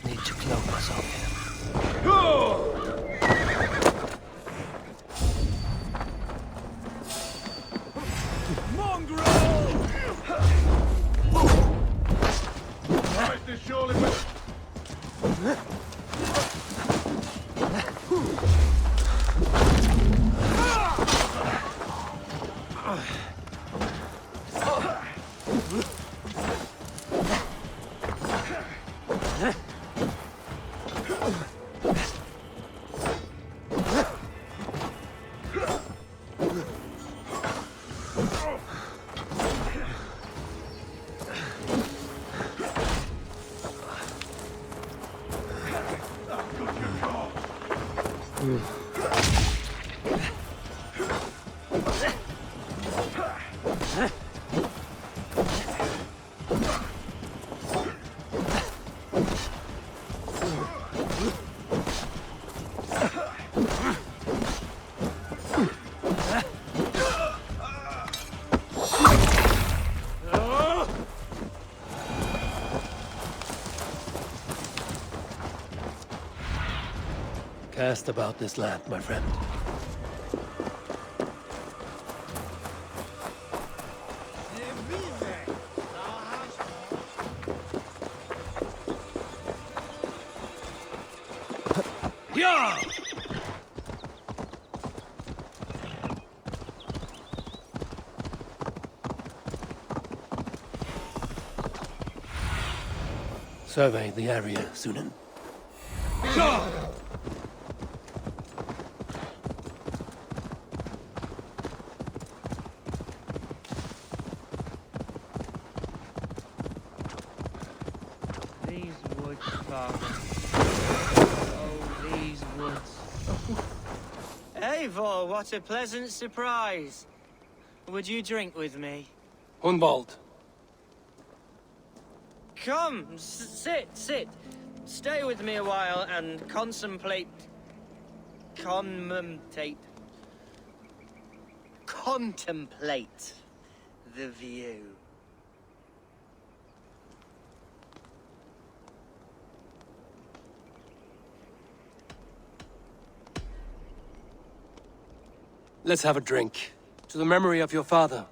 Need to cloak myself here. Go! Mongrel! Right, this surely will. Cast about this land, my friend. Yeah! Survey the area, Sunan. These woods, Father. Oh, these woods. Eivor, what a pleasant surprise. Would you drink with me? Hunwald. Come, sit. Stay with me a while and contemplate the view. Let's have a drink. To the memory of your father.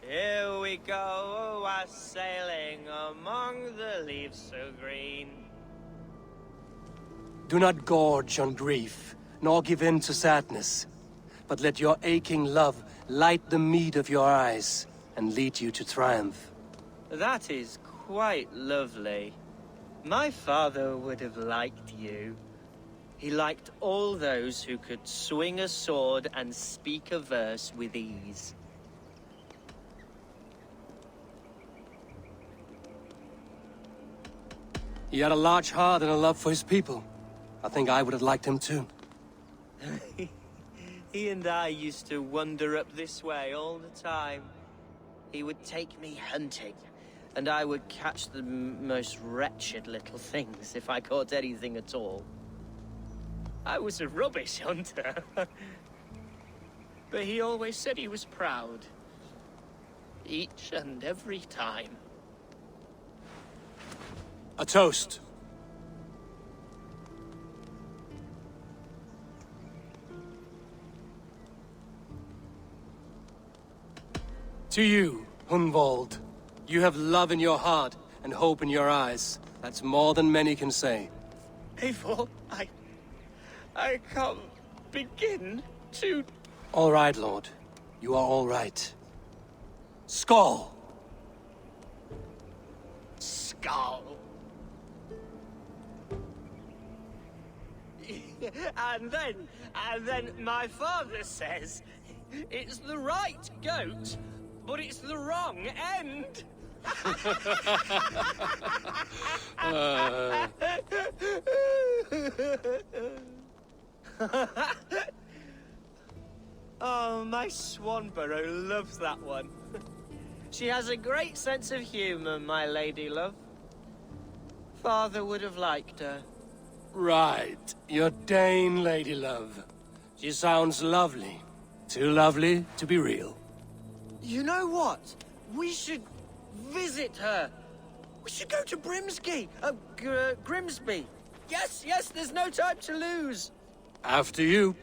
Here we go, sailing among the leaves so green. Do not gorge on grief, nor give in to sadness, but let your aching love light the mead of your eyes and lead you to triumph. That is quite lovely. My father would have liked you. He liked all those who could swing a sword and speak a verse with ease. He had a large heart and a love for his people. I think I would have liked him too. He and I used to wander up this way all the time. He would take me hunting, and I would catch the most wretched little things if I caught anything at all. I was a rubbish hunter. But he always said he was proud. Each and every time. A toast. To you, Hunwald. You have love in your heart and hope in your eyes. That's more than many can say. Eivor, I can't begin to... All right, Lord. You are all right. Skull! Skull. And then my father says, it's the right goat, but it's the wrong end. Oh, my Swanborough loves that one. She has a great sense of humor, my lady love. Father would have liked her. Right. Your Dane lady love. She sounds lovely. Too lovely to be real. You know what? We should visit her. We should go to Grimsby. Grimsby. Yes, there's no time to lose. After you.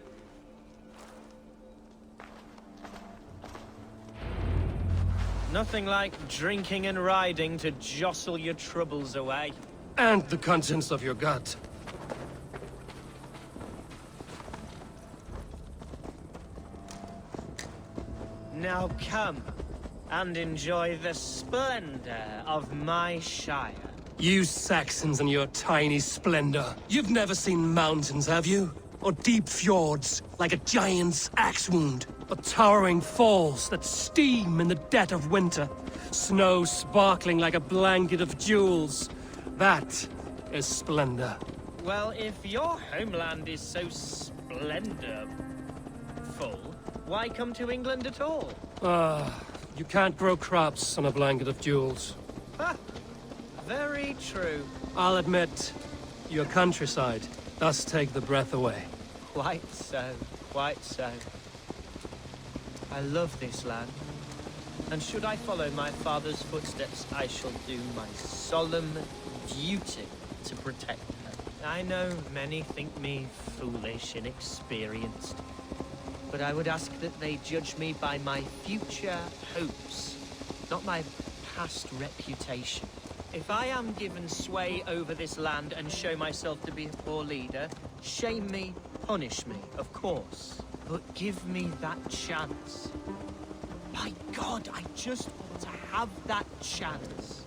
Nothing like drinking and riding to jostle your troubles away. And the contents of your gut. Now come and enjoy the splendor of my shire. You Saxons and your tiny splendor. You've never seen mountains, have you? Or deep fjords, like a giant's axe wound? Or towering falls that steam in the dead of winter? Snow sparkling like a blanket of jewels? That is splendor. Well, if your homeland is so splendorful, why come to England at all? You can't grow crops on a blanket of jewels. Ha! Very true. I'll admit, your countryside does take the breath away. Quite so, quite so. I love this land, and should I follow my father's footsteps, I shall do my solemn duty to protect her. I know many think me foolish, inexperienced, but I would ask that they judge me by my future hopes, not my past reputation. If I am given sway over this land and show myself to be a poor leader, shame me, punish me, of course. But give me that chance. My God, I just want to have that chance.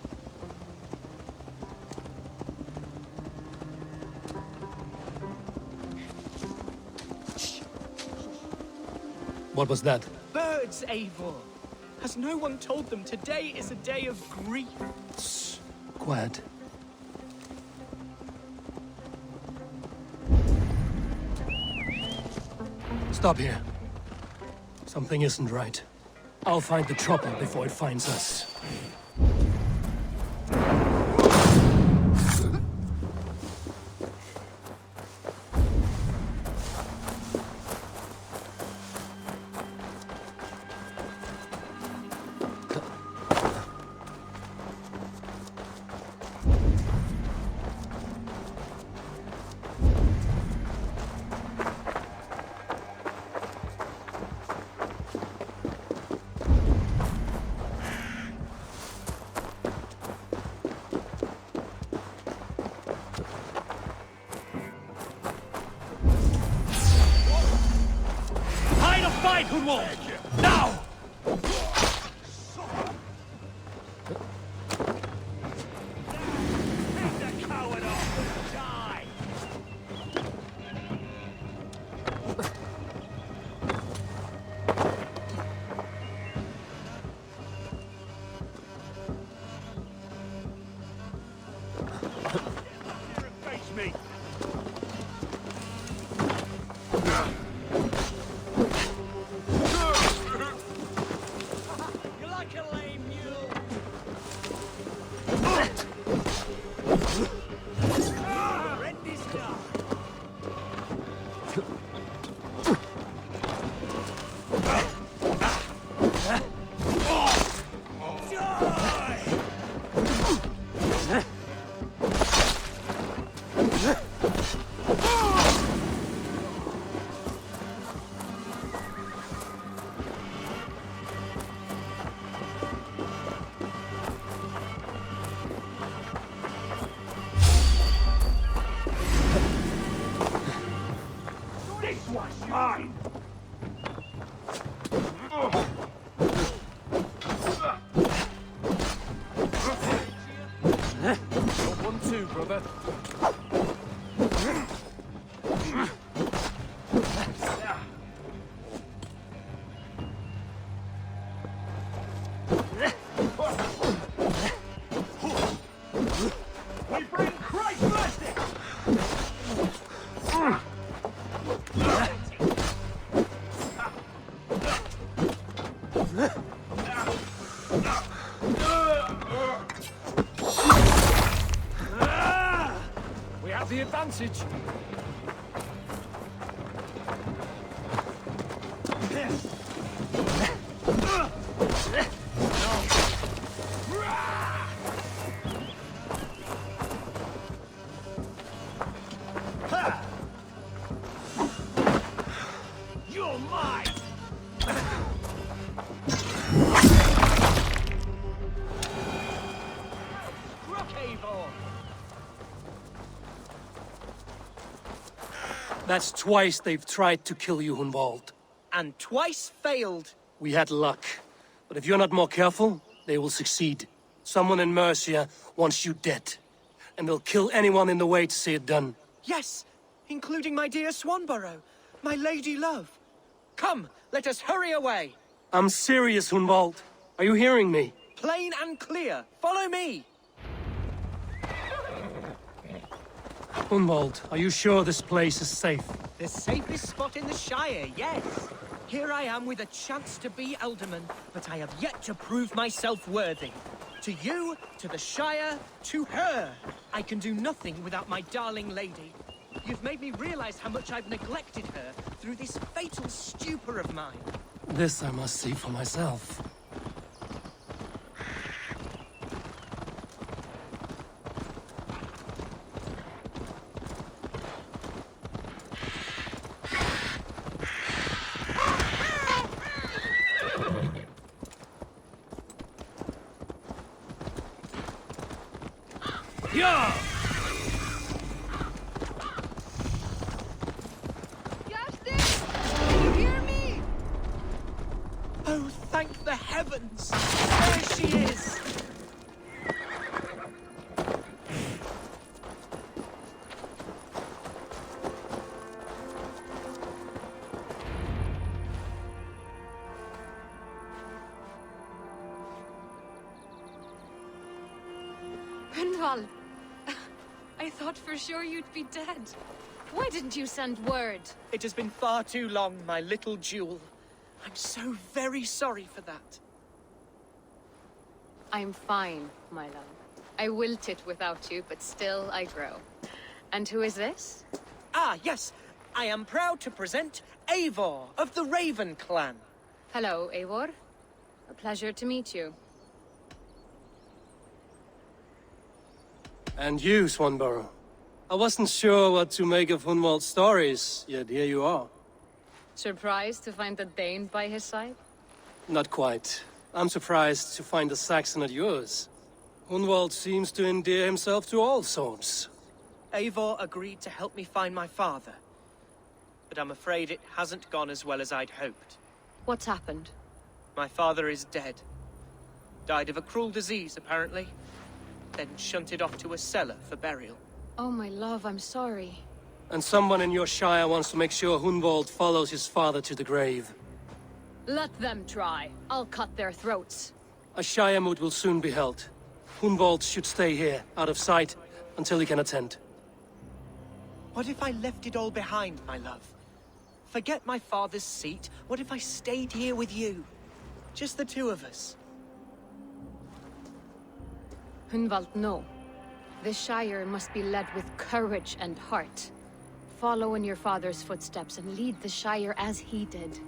What was that? Birds, Eivor! Has no one told them today is a day of grief? Shh. Quiet. Stop here. Something isn't right. I'll find the trouble before it finds us. Fight, Hunwald! Now! Get the coward off! Die! Face me! This one's mine! Got one too, brother. We bring Christ mercy! We have the advantage. You're mine! Eivor! That's twice they've tried to kill you, Hunwald. And twice failed. We had luck. But if you're not more careful, they will succeed. Someone in Mercia wants you dead. And they'll kill anyone in the way to see it done. Yes, including my dear Swanborough, my lady love. Come, let us hurry away. I'm serious, Hunwald. Are you hearing me? Plain and clear. Follow me. Hunwald, are you sure this place is safe? The safest spot in the Shire, yes. Here I am with a chance to be Elderman, but I have yet to prove myself worthy. To you, to the Shire, to her. I can do nothing without my darling lady. You've made me realize how much I've neglected her through this fatal stupor of mine. This I must see for myself. Yeah! Can you hear me? Oh, thank the heavens! There she is! Gunvald, I thought for sure you'd be dead. Why didn't you send word? It has been far too long, my little jewel. I'm so very sorry for that. I'm fine, my love. I wilted without you, but still I grow. And who is this? Ah, yes. I am proud to present Eivor of the Raven clan. Hello, Eivor. A pleasure to meet you. And you, Swanborough. I wasn't sure what to make of Hunwald's stories, yet here you are. Surprised to find a Dane by his side? Not quite. I'm surprised to find a Saxon at yours. Hunwald seems to endear himself to all sorts. Eivor agreed to help me find my father. But I'm afraid it hasn't gone as well as I'd hoped. What's happened? My father is dead. Died of a cruel disease, apparently. Then shunted off to a cellar for burial. Oh, my love, I'm sorry. And someone in your shire wants to make sure Hunwald follows his father to the grave. Let them try. I'll cut their throats. A shire moot will soon be held. Hunwald should stay here, out of sight, until he can attend. What if I left it all behind, my love? Forget my father's seat. What if I stayed here with you? Just the two of us. Hunwald, no. This Shire must be led with courage and heart. Follow in your father's footsteps and lead the Shire as he did.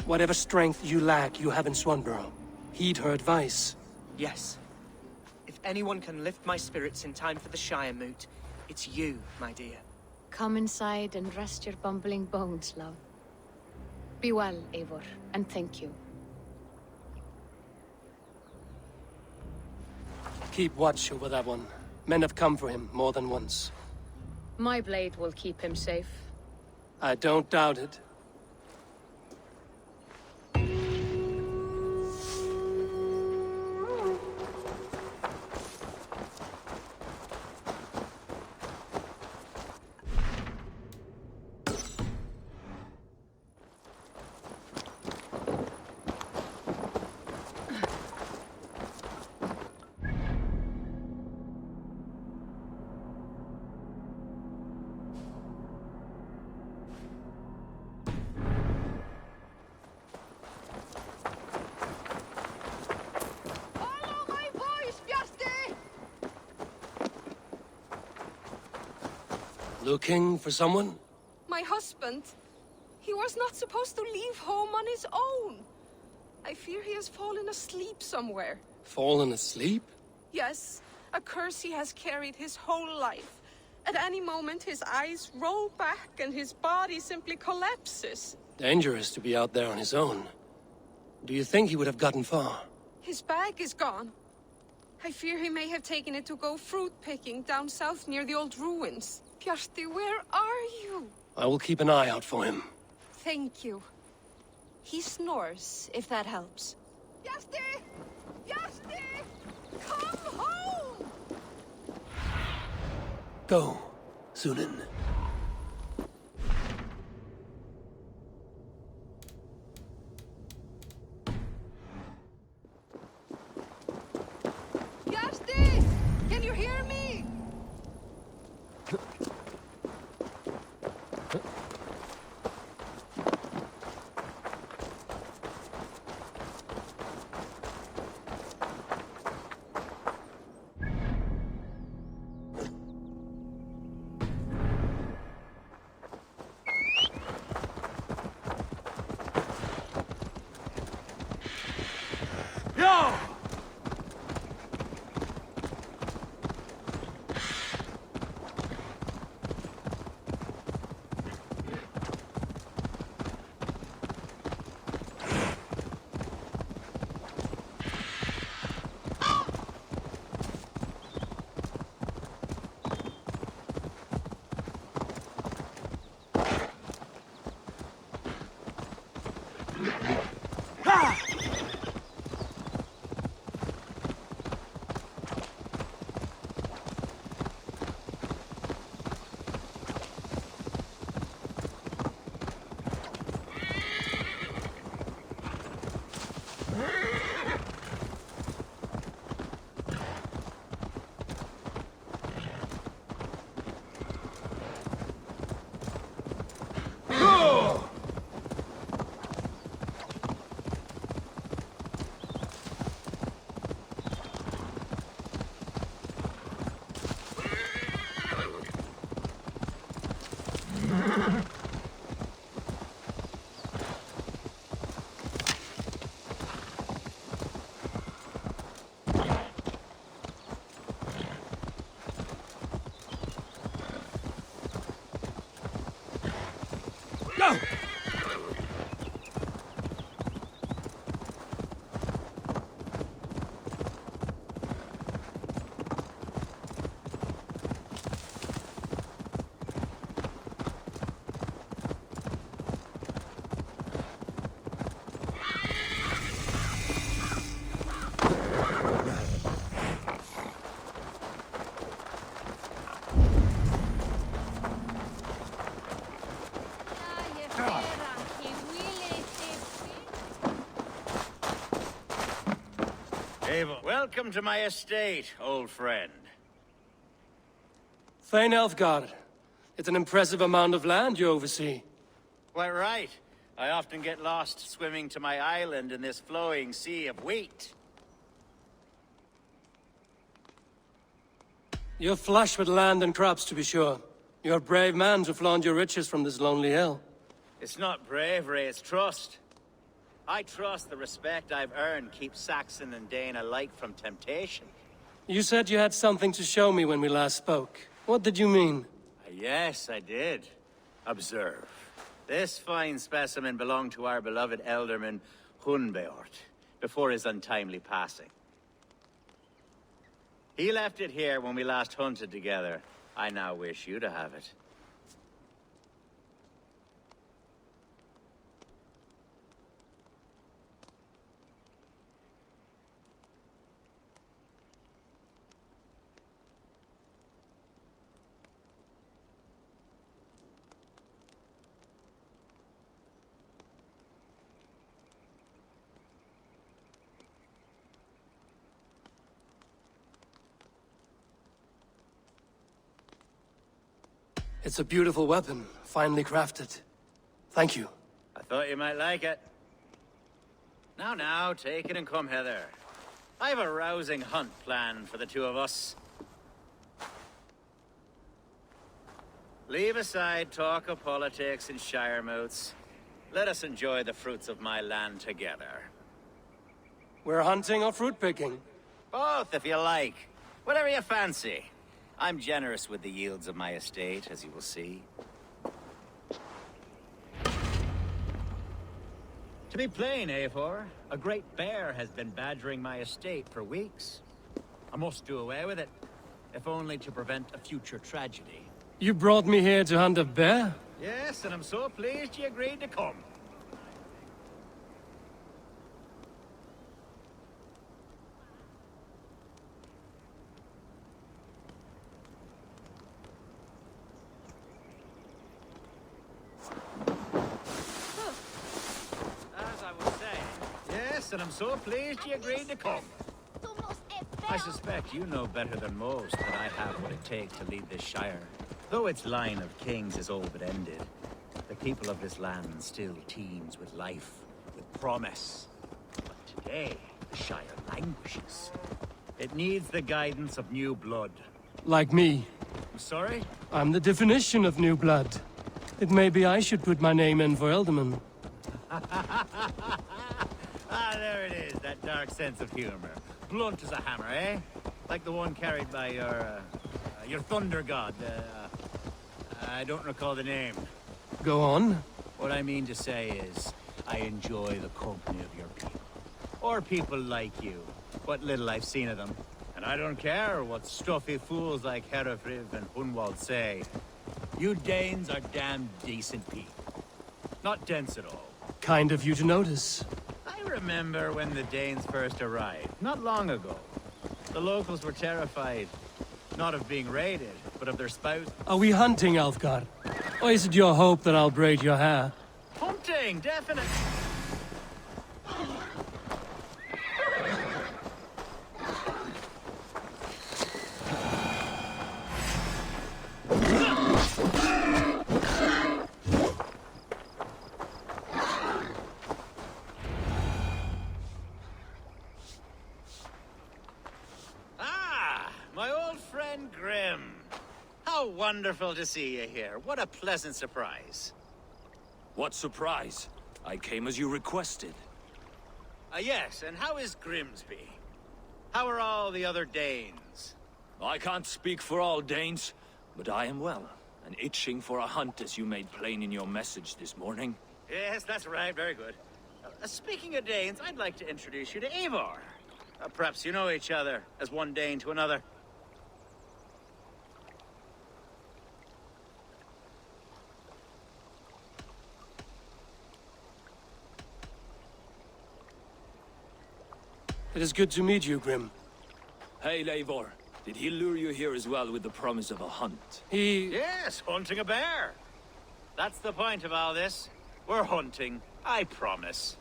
Whatever strength you lack, you have in Swanborough. Heed her advice. Yes. If anyone can lift my spirits in time for the Shire moot, it's you, my dear. Come inside and rest your bumbling bones, love. Be well, Eivor, and thank you. Keep watch over that one. Men have come for him more than once. My blade will keep him safe. I don't doubt it. Looking for someone? My husband. He was not supposed to leave home on his own. I fear he has fallen asleep somewhere. Fallen asleep? Yes, a curse he has carried his whole life. At any moment, his eyes roll back and his body simply collapses. Dangerous to be out there on his own. Do you think he would have gotten far? His bag is gone. I fear he may have taken it to go fruit picking down south near the old ruins. Bjarti, where are you? I will keep an eye out for him. Thank you. He snores, if that helps. Bjarti! Bjarti! Come home! Go, Sunan. Bjarti! Can you hear me? Welcome to my estate, old friend. Thane Elfgard. It's an impressive amount of land you oversee. Quite right. I often get lost swimming to my island in this flowing sea of wheat. You're flush with land and crops, to be sure. You're a brave man to flaunt your riches from this lonely hill. It's not bravery, it's trust. I trust the respect I've earned keeps Saxon and Dane alike from temptation. You said you had something to show me when we last spoke. What did you mean? Yes, I did. Observe. This fine specimen belonged to our beloved elderman, Hunbeort, before his untimely passing. He left it here when we last hunted together. I now wish you to have it. It's a beautiful weapon, finely crafted. Thank you. I thought you might like it. Now, take it and come hither. I've a rousing hunt planned for the two of us. Leave aside talk of politics and shire moats. Let us enjoy the fruits of my land together. We're hunting or fruit picking? Both, if you like. Whatever you fancy. I'm generous with the yields of my estate, as you will see. To be plain, Eivor, a great bear has been badgering my estate for weeks. I must do away with it, if only to prevent a future tragedy. You brought me here to hunt a bear? Yes, and I'm so pleased you agreed to come. And I'm so pleased you agreed to come. I suspect you know better than most that I have what it takes to lead this shire. Though its line of kings is all but ended, the people of this land still teems with life, with promise. But today, the shire languishes. It needs the guidance of new blood. Like me. I'm sorry? I'm the definition of new blood. It may be I should put my name in for Elderman. Ah, there it is, that dark sense of humor. Blunt as a hammer, eh? Like the one carried by your thunder god. I don't recall the name. Go on. What I mean to say is, I enjoy the company of your people. Or people like you. What little I've seen of them. And I don't care what stuffy fools like Herefriv and Hunwald say. You Danes are damn decent people. Not dense at all. Kind of you to notice. I remember when the Danes first arrived, not long ago. The locals were terrified, not of being raided, but of their spouse. Are we hunting, Alfgar? Or is it your hope that I'll braid your hair? Hunting, definitely. Wonderful to see you here. What a pleasant surprise. What surprise? I came as you requested. Yes, and how is Grimsby? How are all the other Danes? I can't speak for all Danes, but I am well, and itching for a hunt as you made plain in your message this morning. Yes, that's right. Very good. Speaking of Danes, I'd like to introduce you to Eivor. Perhaps you know each other as one Dane to another. It is good to meet you, Grim. Hey, Eivor. Did he lure you here as well with the promise of a hunt? Yes, hunting a bear. That's the point of all this. We're hunting, I promise.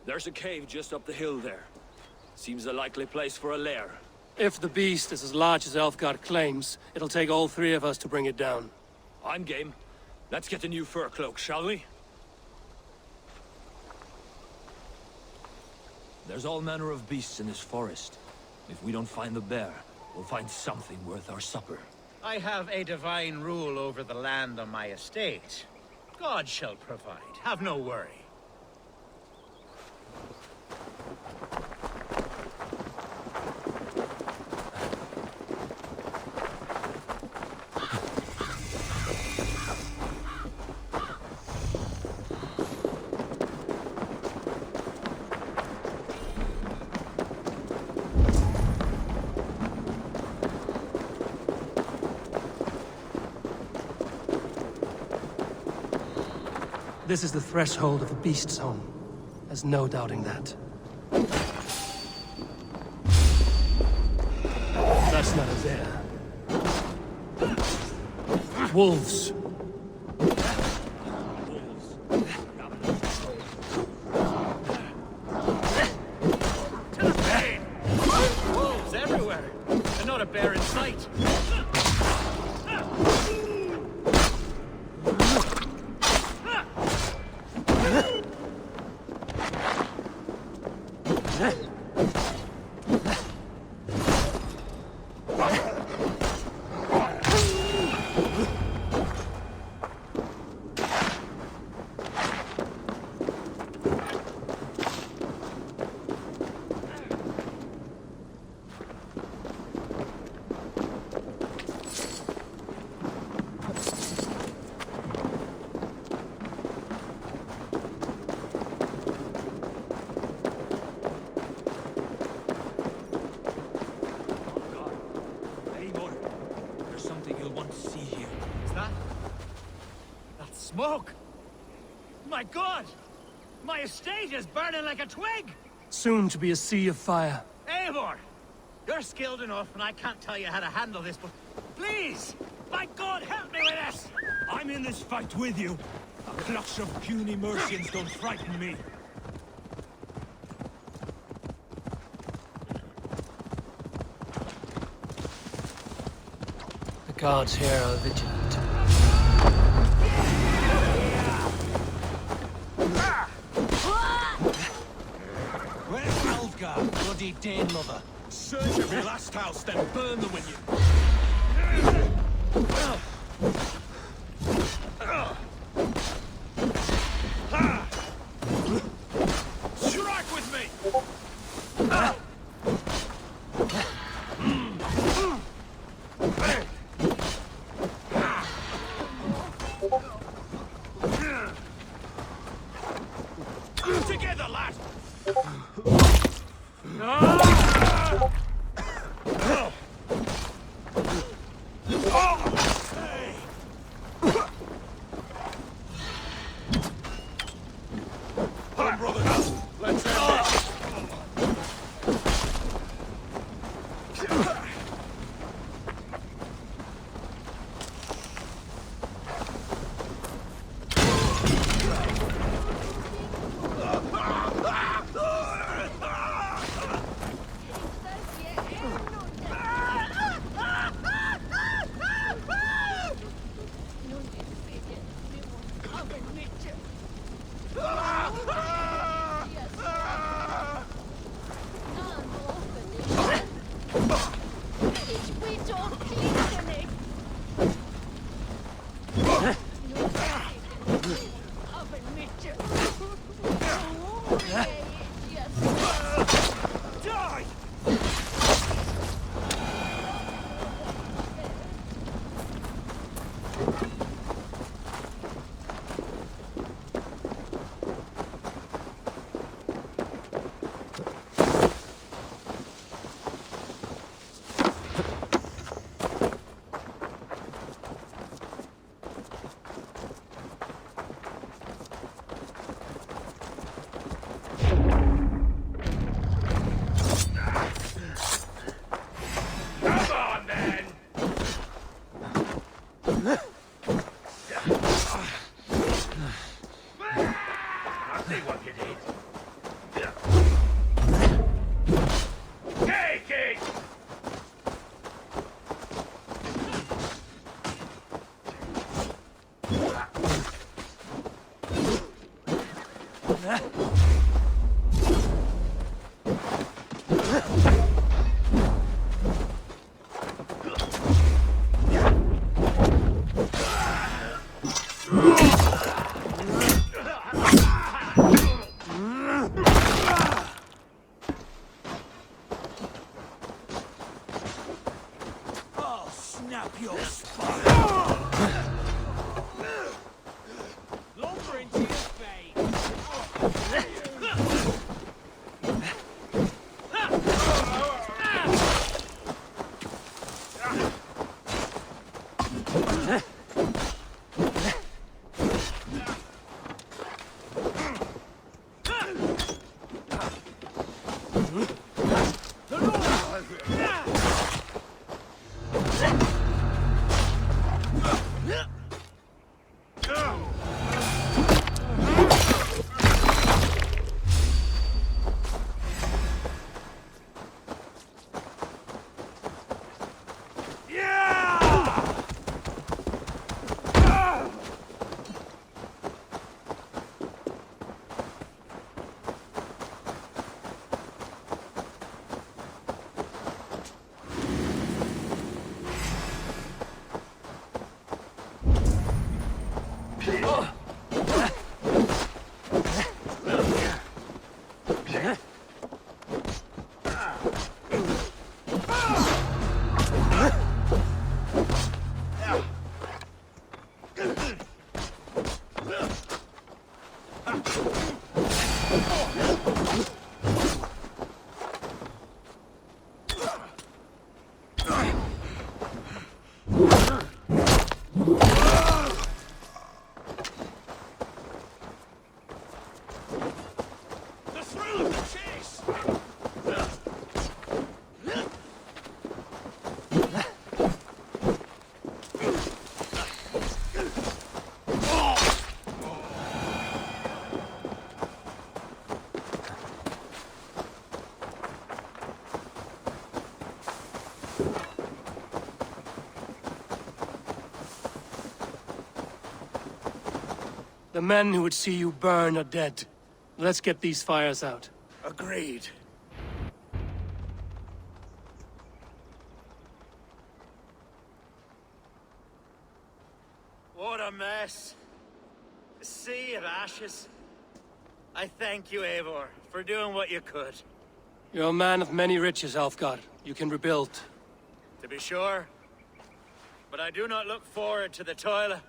There's a cave just up the hill there. Seems a likely place for a lair. If the beast is as large as Elfgard claims, it'll take all three of us to bring it down. I'm game. Let's get a new fur cloak, shall we? There's all manner of beasts in this forest. If we don't find the bear, we'll find something worth our supper. I have a divine rule over the land on my estate. God shall provide. Have no worry. This is the threshold of the beast's home. There's no doubting that. That's not a bear. Wolves. Wolves everywhere, and not a bear in sight. Smoke! My God! My estate is burning like a twig! Soon to be a sea of fire. Eivor! You're skilled enough, and I can't tell you how to handle this, but please! My God, help me with this! I'm in this fight with you. A clutch of puny Mercians don't frighten me. The guards here are vigilant. Where's Alfgar, bloody Dane lover? Search every last house, then burn them when you... Strike with me! Together, lad! Come, brothers! Let's end this! I'll snap your spine. Lumber into your face. The men who would see you burn are dead. Let's get these fires out. Agreed. What a mess. A sea of ashes. I thank you, Eivor, for doing what you could. You're a man of many riches, Alfgar. You can rebuild. To be sure. But I do not look forward to the toil.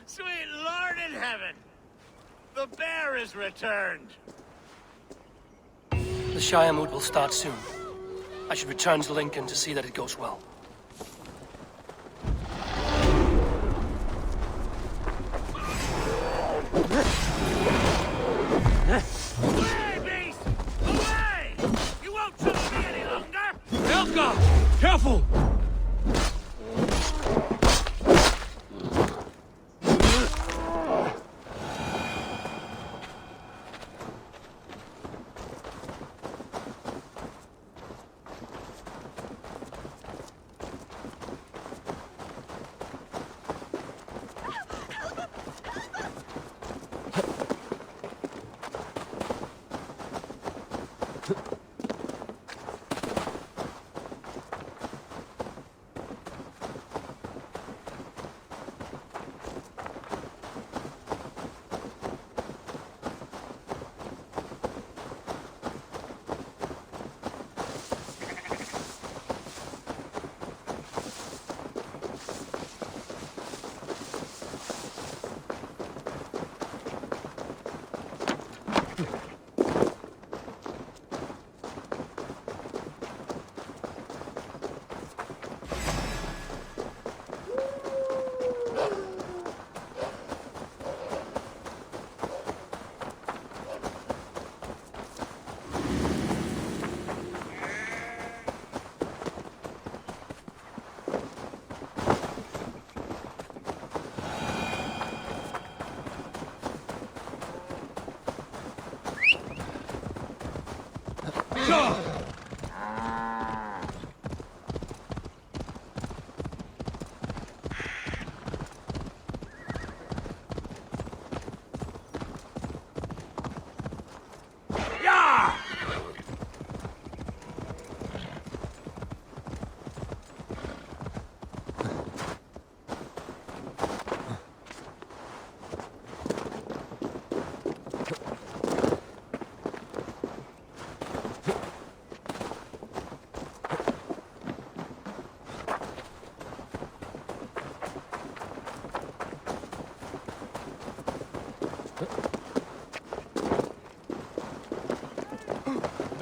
Sweet Lord in heaven! The bear is returned! The Shire mood will start soon. I should return to Lincoln to see that it goes well. Away, beast! Away! You won't trouble me any longer! Helga! Careful!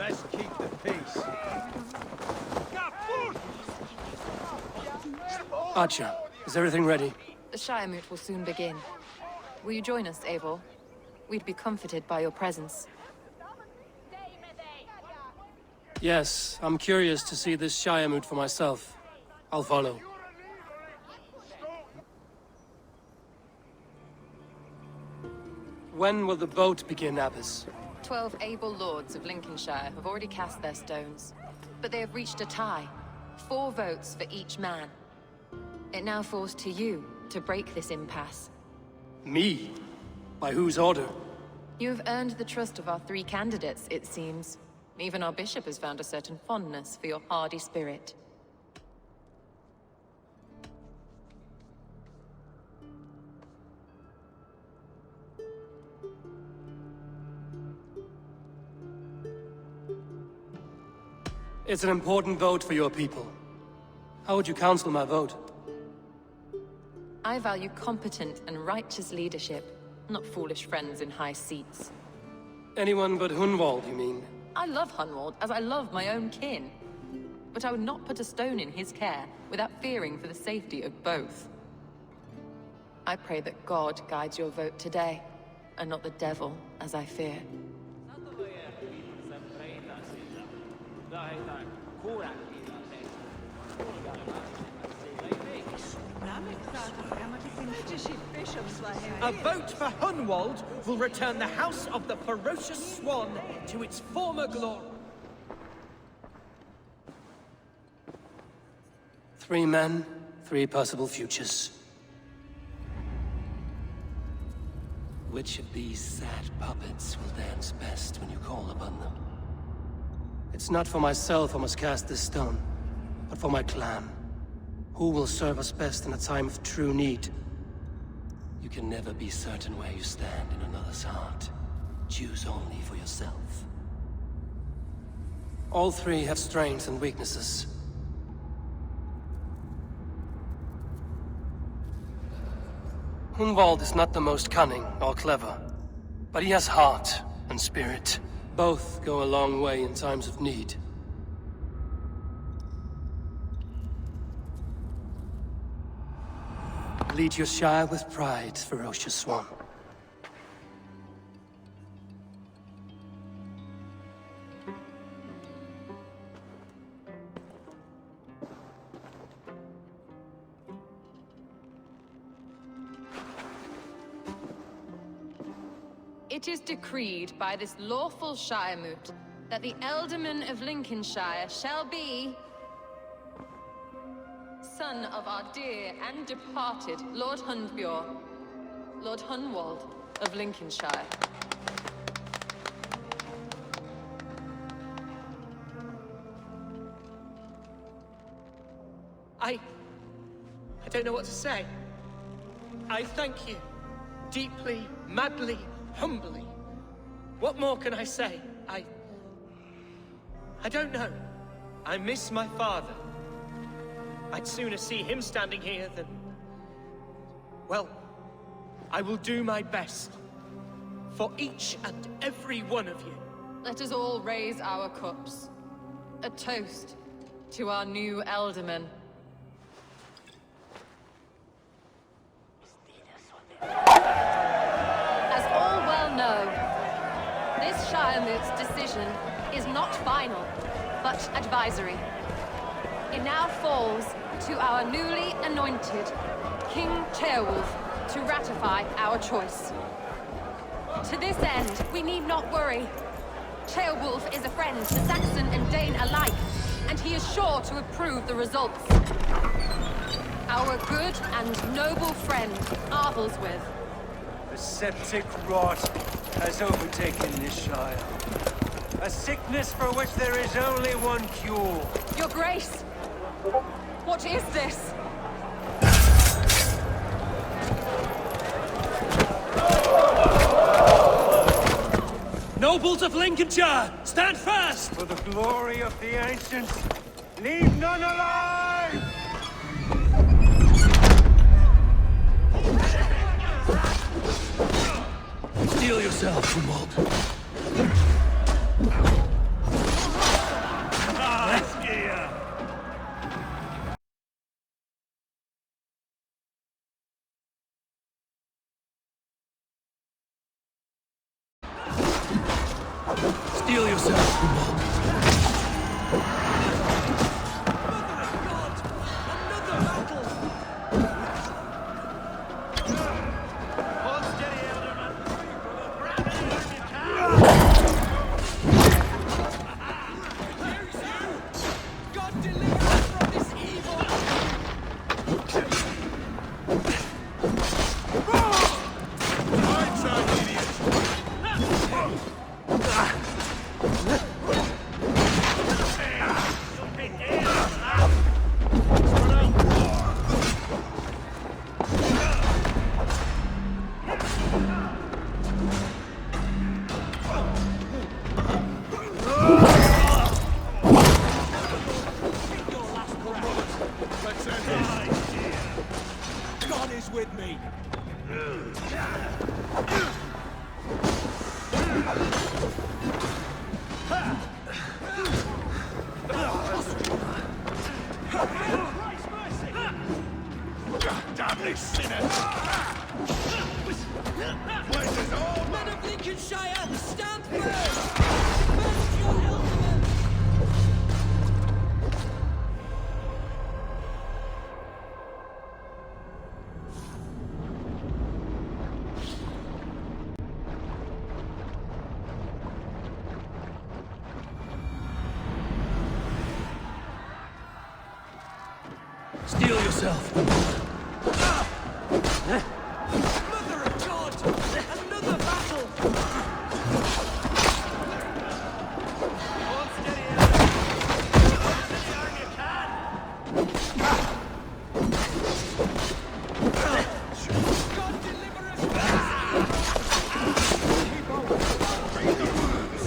Let's keep the peace. Archer, is everything ready? The Shire Moot will soon begin. Will you join us, Eivor? We'd be comforted by your presence. Yes, I'm curious to see this Shire Moot for myself. I'll follow. When will the vote begin, Abbess? 12 able lords of Lincolnshire have already cast their stones, but they have reached a tie. 4 votes for each man. It now falls to you to break this impasse. Me? By whose order? You have earned the trust of our 3 candidates, it seems. Even our bishop has found a certain fondness for your hardy spirit. It's an important vote for your people. How would you counsel my vote? I value competent and righteous leadership, not foolish friends in high seats. Anyone but Hunwald, you mean? I love Hunwald as I love my own kin. But I would not put a stone in his care without fearing for the safety of both. I pray that God guides your vote today, and not the devil, as I fear. A vote for Hunwald will return the House of the Ferocious Swan to its former glory. 3 men, 3 possible futures. Which of these sad puppets will dance best when you call upon them? It's not for myself I must cast this stone, but for my clan. Who will serve us best in a time of true need? You can never be certain where you stand in another's heart. Choose only for yourself. All 3 have strengths and weaknesses. Hunwald is not the most cunning or clever, but he has heart and spirit. Both go a long way in times of need. Lead your Shire with pride, Ferocious Swan. It is decreed by this lawful Shire Moot that the Ealdorman of Lincolnshire shall be son of our dear and departed Lord Hundbjorn, Lord Hunwald of Lincolnshire. I don't know what to say. I thank you. Deeply, madly, humbly. What more can I say? I don't know. I miss my father. I'd sooner see him standing here than... Well, I will do my best. For each and every one of you. Let us all raise our cups. A toast to our new Ealdorman. As all well know, this Shire Moot's decision is not final, but advisory. It now falls to our newly anointed King Ceolwulf to ratify our choice. To this end, we need not worry. Ceolwulf is a friend to Saxon and Dane alike, and he is sure to approve the results. Our good and noble friend, Arthelswith. The septic rot has overtaken this Shire. A sickness for which there is only one cure. Your Grace! What is this? Nobles of Lincolnshire, stand fast! For the glory of the ancients, leave none alive! Steel yourself, Hunwald. God is with me. Damn this sinner! Places all Men of Lincolnshire, stand firm! Defend your elders! Steel yourself. Mother of God! Another battle! Hold steady, Hold steady arm you can! God deliver us! Keep on! Read the words!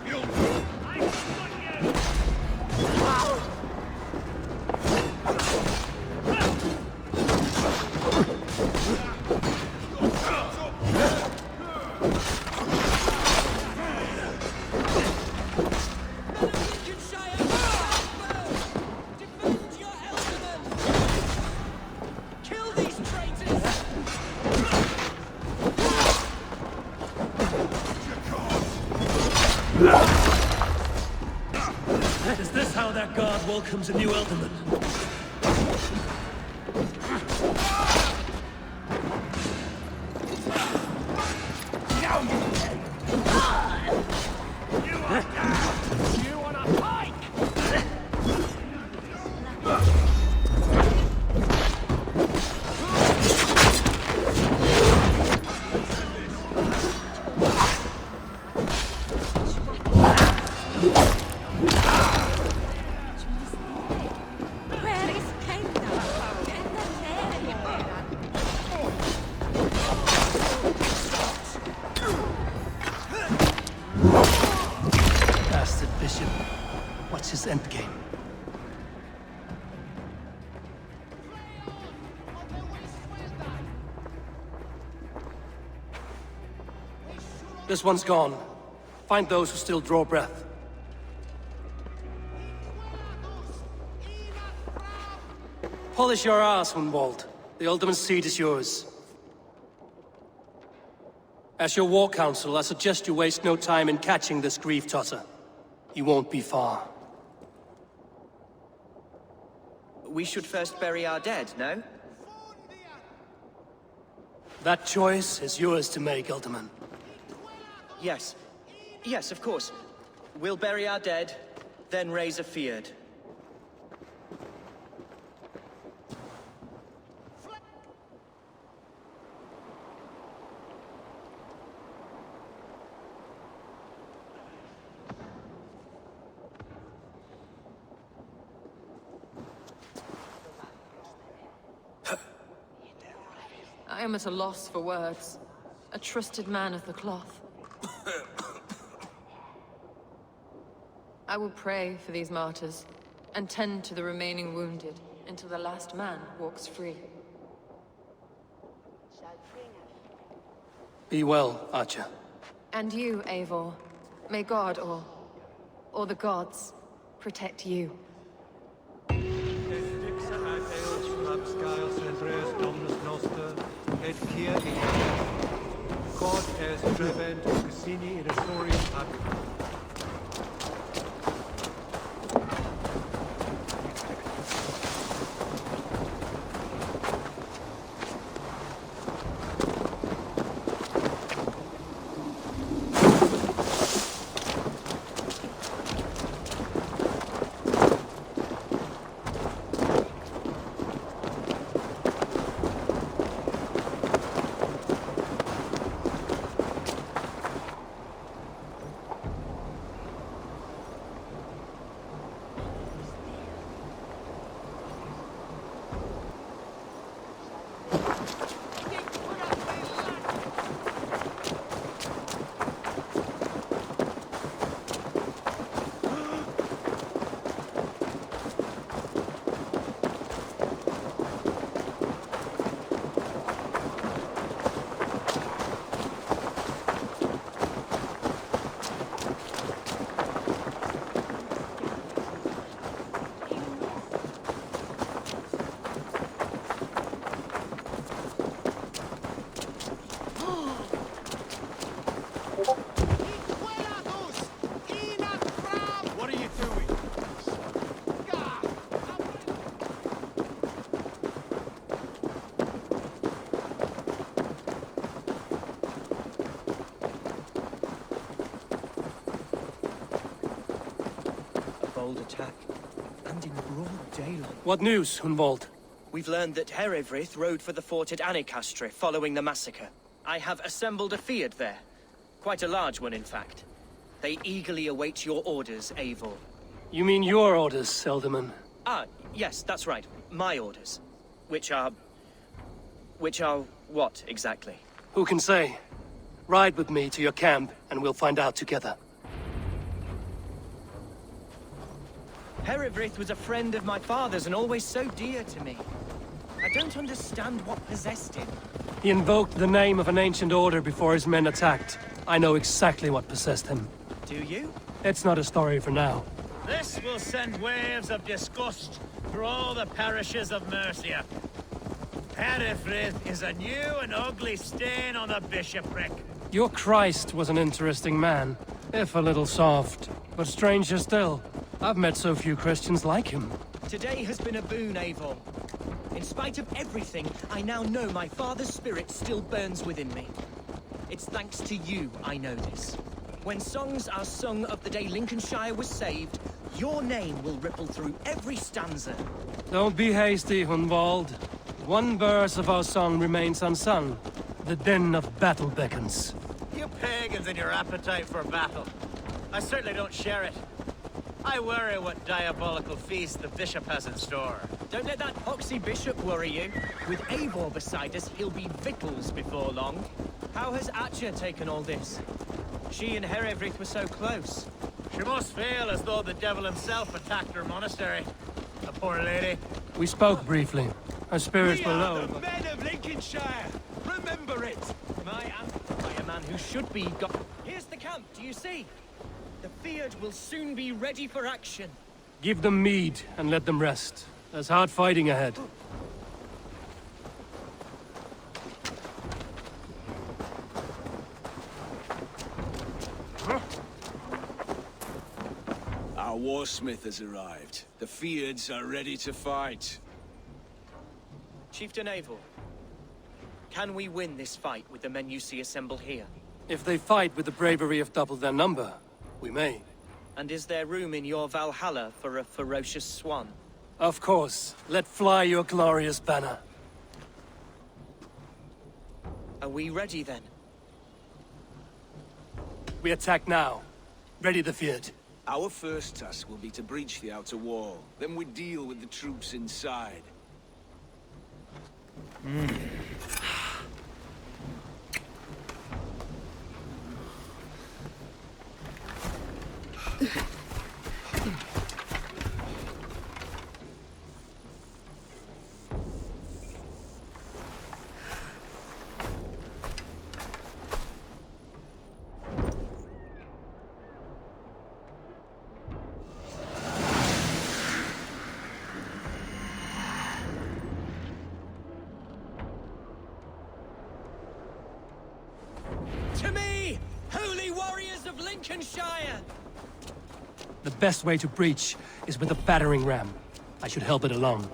You'll do! I've got you! Is this how that guard welcomes a new Elderman? You want a pike? Where is Kenda? Kenda Bastard bishop. What's his endgame? This one's gone. Find those who still draw breath. Polish your ass, Hunwald. The Alderman's seat is yours. As your war council, I suggest you waste no time in catching this grief-tosser. You won't be far. We should first bury our dead, no? That choice is yours to make, Alderman. Yes. Yes, of course. We'll bury our dead, then raise a feared. I am at a loss for words. A trusted man of the cloth. I will pray for these martyrs, and tend to the remaining wounded, until the last man walks free. Be well, Archer. And you, Eivor. May God, or the gods, protect you. God es prevent Cassini in Astorian Pact. bold attack. And in broad daylight. What news, Hunwald? We've learned that Herewrith rode for the fort at Annikastre following the massacre. I have assembled a field there. Quite a large one, in fact. They eagerly await your orders, Eivor. You mean your orders, Elderman? Ah, yes, that's right. My orders. Which are what, exactly? Who can say? Ride with me to your camp, and we'll find out together. Herewrith was a friend of my father's and always so dear to me. I don't understand what possessed him. He invoked the name of an ancient order before his men attacked. I know exactly what possessed him. Do you? It's not a story for now. This will send waves of disgust through all the parishes of Mercia. Herefrith is a new and ugly stain on the bishopric. Your Christ was an interesting man, if a little soft. But stranger still, I've met so few Christians like him. Today has been a boon, Eivor. In spite of everything, I now know my father's spirit still burns within me. It's thanks to you I know this. When songs are sung of the day Lincolnshire was saved, your name will ripple through every stanza. Don't be hasty, Hunwald. One verse of our song remains unsung. The din of battle beckons. You pagans and your appetite for battle. I certainly don't share it. I worry what diabolical feast the bishop has in store. Don't let that poxy bishop worry you. With Eivor beside us, he'll be victuals before long. How has Atcha taken all this? She and Herewrith were so close. She must feel as though the devil himself attacked her monastery. The poor lady. We spoke briefly. Her spirits were low. The men of Lincolnshire! Remember it! By a man who should be got. Here's the camp, do you see? The Fyrd will soon be ready for action. Give them mead and let them rest. There's hard fighting ahead. Our warsmith has arrived. The Fyrds are ready to fight. Chieftain Eivor, can we win this fight with the men you see assembled here? If they fight with the bravery of double their number, we may. And is there room in your Valhalla for a ferocious swan? Of course. Let fly your glorious banner. Are we ready then? We attack now. Ready the Fyrd. Our first task will be to breach the outer wall. Then we deal with the troops inside. To me, holy warriors of Lincolnshire! The best way to breach is with a battering ram. I should help it along.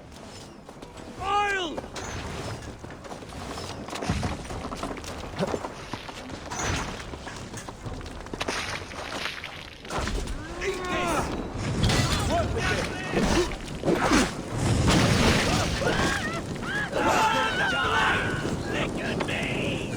Oil! Eat this! Work with it! Look at me!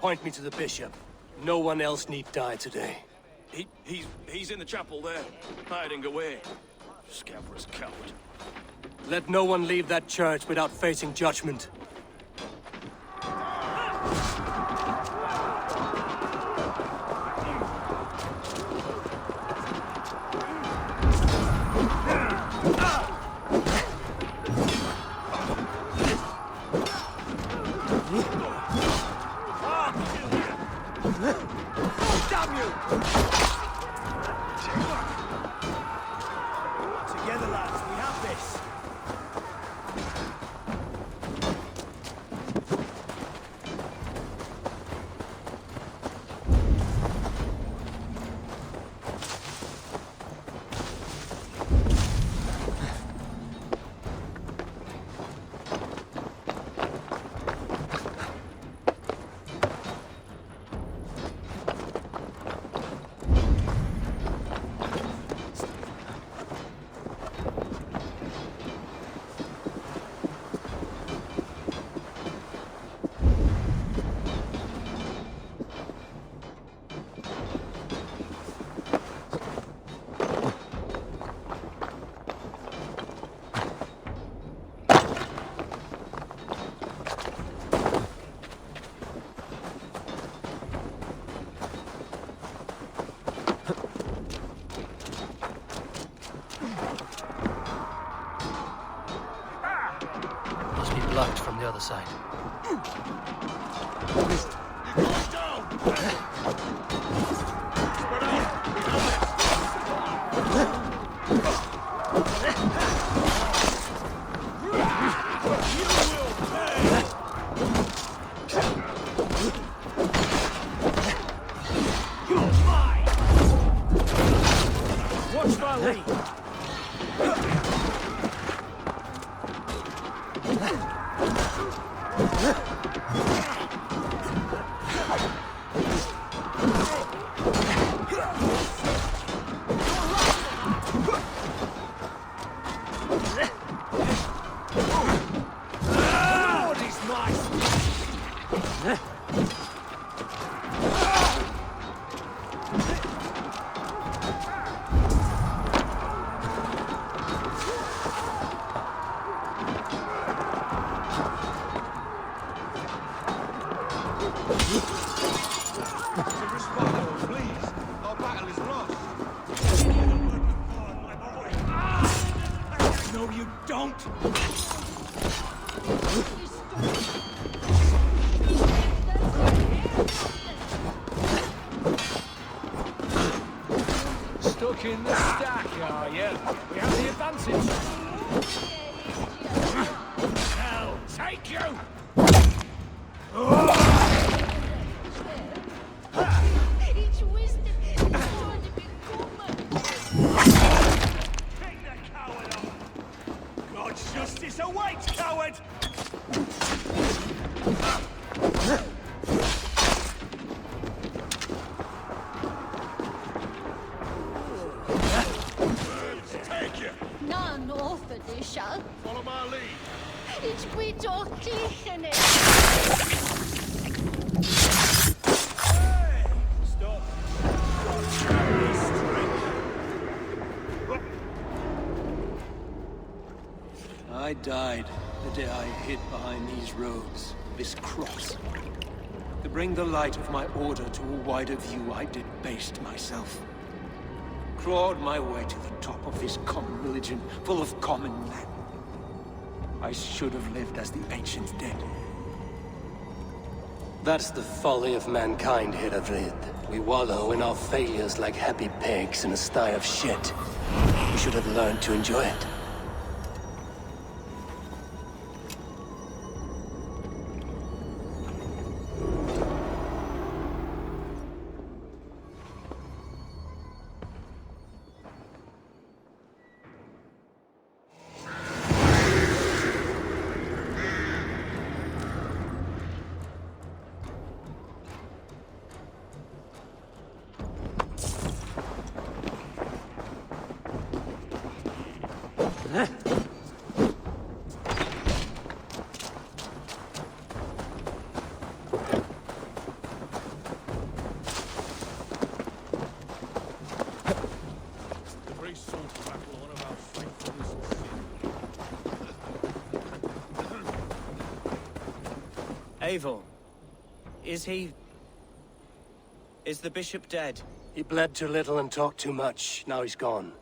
point me to the bishop. No one else need die today. He's in the chapel there, hiding away. Scabrous coward. Let no one leave that church without facing judgment. Damn you! Together, lads, we have this. Blocked from the other side. Watch my lead. No, you don't! Stuck in the stack, are you? We have the advantage. Hell, take you! God's justice awaits, coward! Take you! None offer this shall. Follow my lead. It's we doch glichen it. Stop. I died the day I hid behind these robes, this cross. To bring the light of my order to a wider view, I debased myself. Clawed my way to the top of this common religion, full of common men. I should have lived as the ancients did. That's the folly of mankind, Heravrid. We wallow in our failures like happy pigs in a sty of shit. We should have learned to enjoy it. Eivor, is he... is the bishop dead? He bled too little and talked too much. Now he's gone.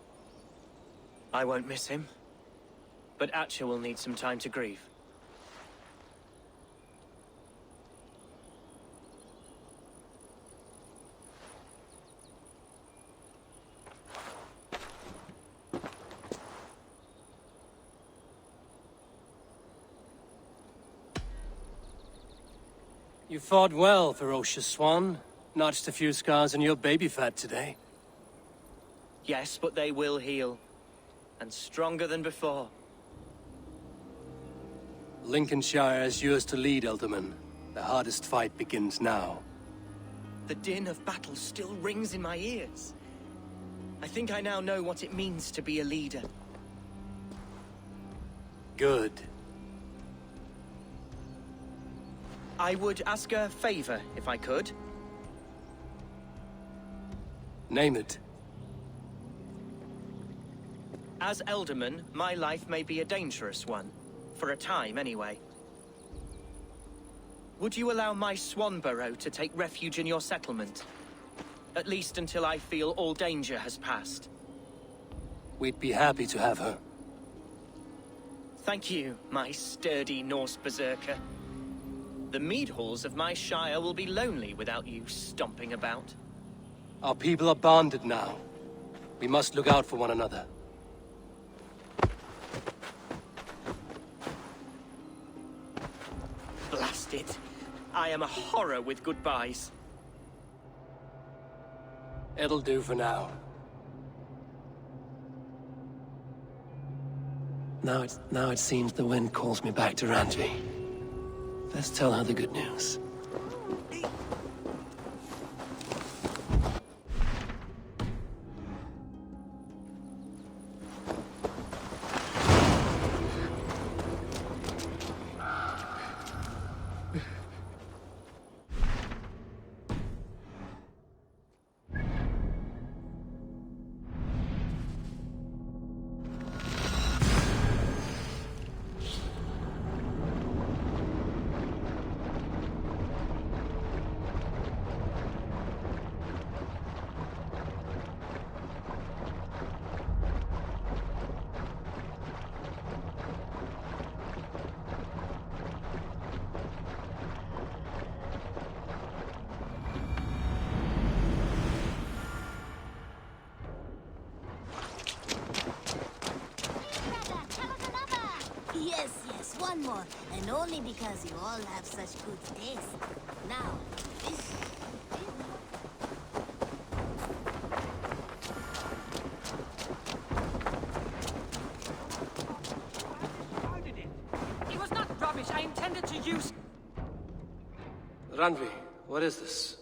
I won't miss him. But Atcha will need some time to grieve. You fought well, ferocious swan. Notched a few scars on your baby fat today. Yes, but they will heal. And stronger than before. Lincolnshire is yours to lead, Elderman. The hardest fight begins now. The din of battle still rings in my ears. I think I now know what it means to be a leader. Good. I would ask a favor, if I could. Name it. As Elderman, my life may be a dangerous one. For a time, anyway. Would you allow my swan burrow to take refuge in your settlement? At least until I feel all danger has passed. We'd be happy to have her. Thank you, my sturdy Norse berserker. The mead halls of my shire will be lonely without you stomping about. Our people are bonded now. We must look out for one another. Blast it. I am a horror with goodbyes. It'll do for now. Now it seems the wind calls me back to Randvi. Let's tell her the good news. Yes, one more. And only because you all have such good taste. Now, this... It was not rubbish. I intended to use... Randvi, what is this?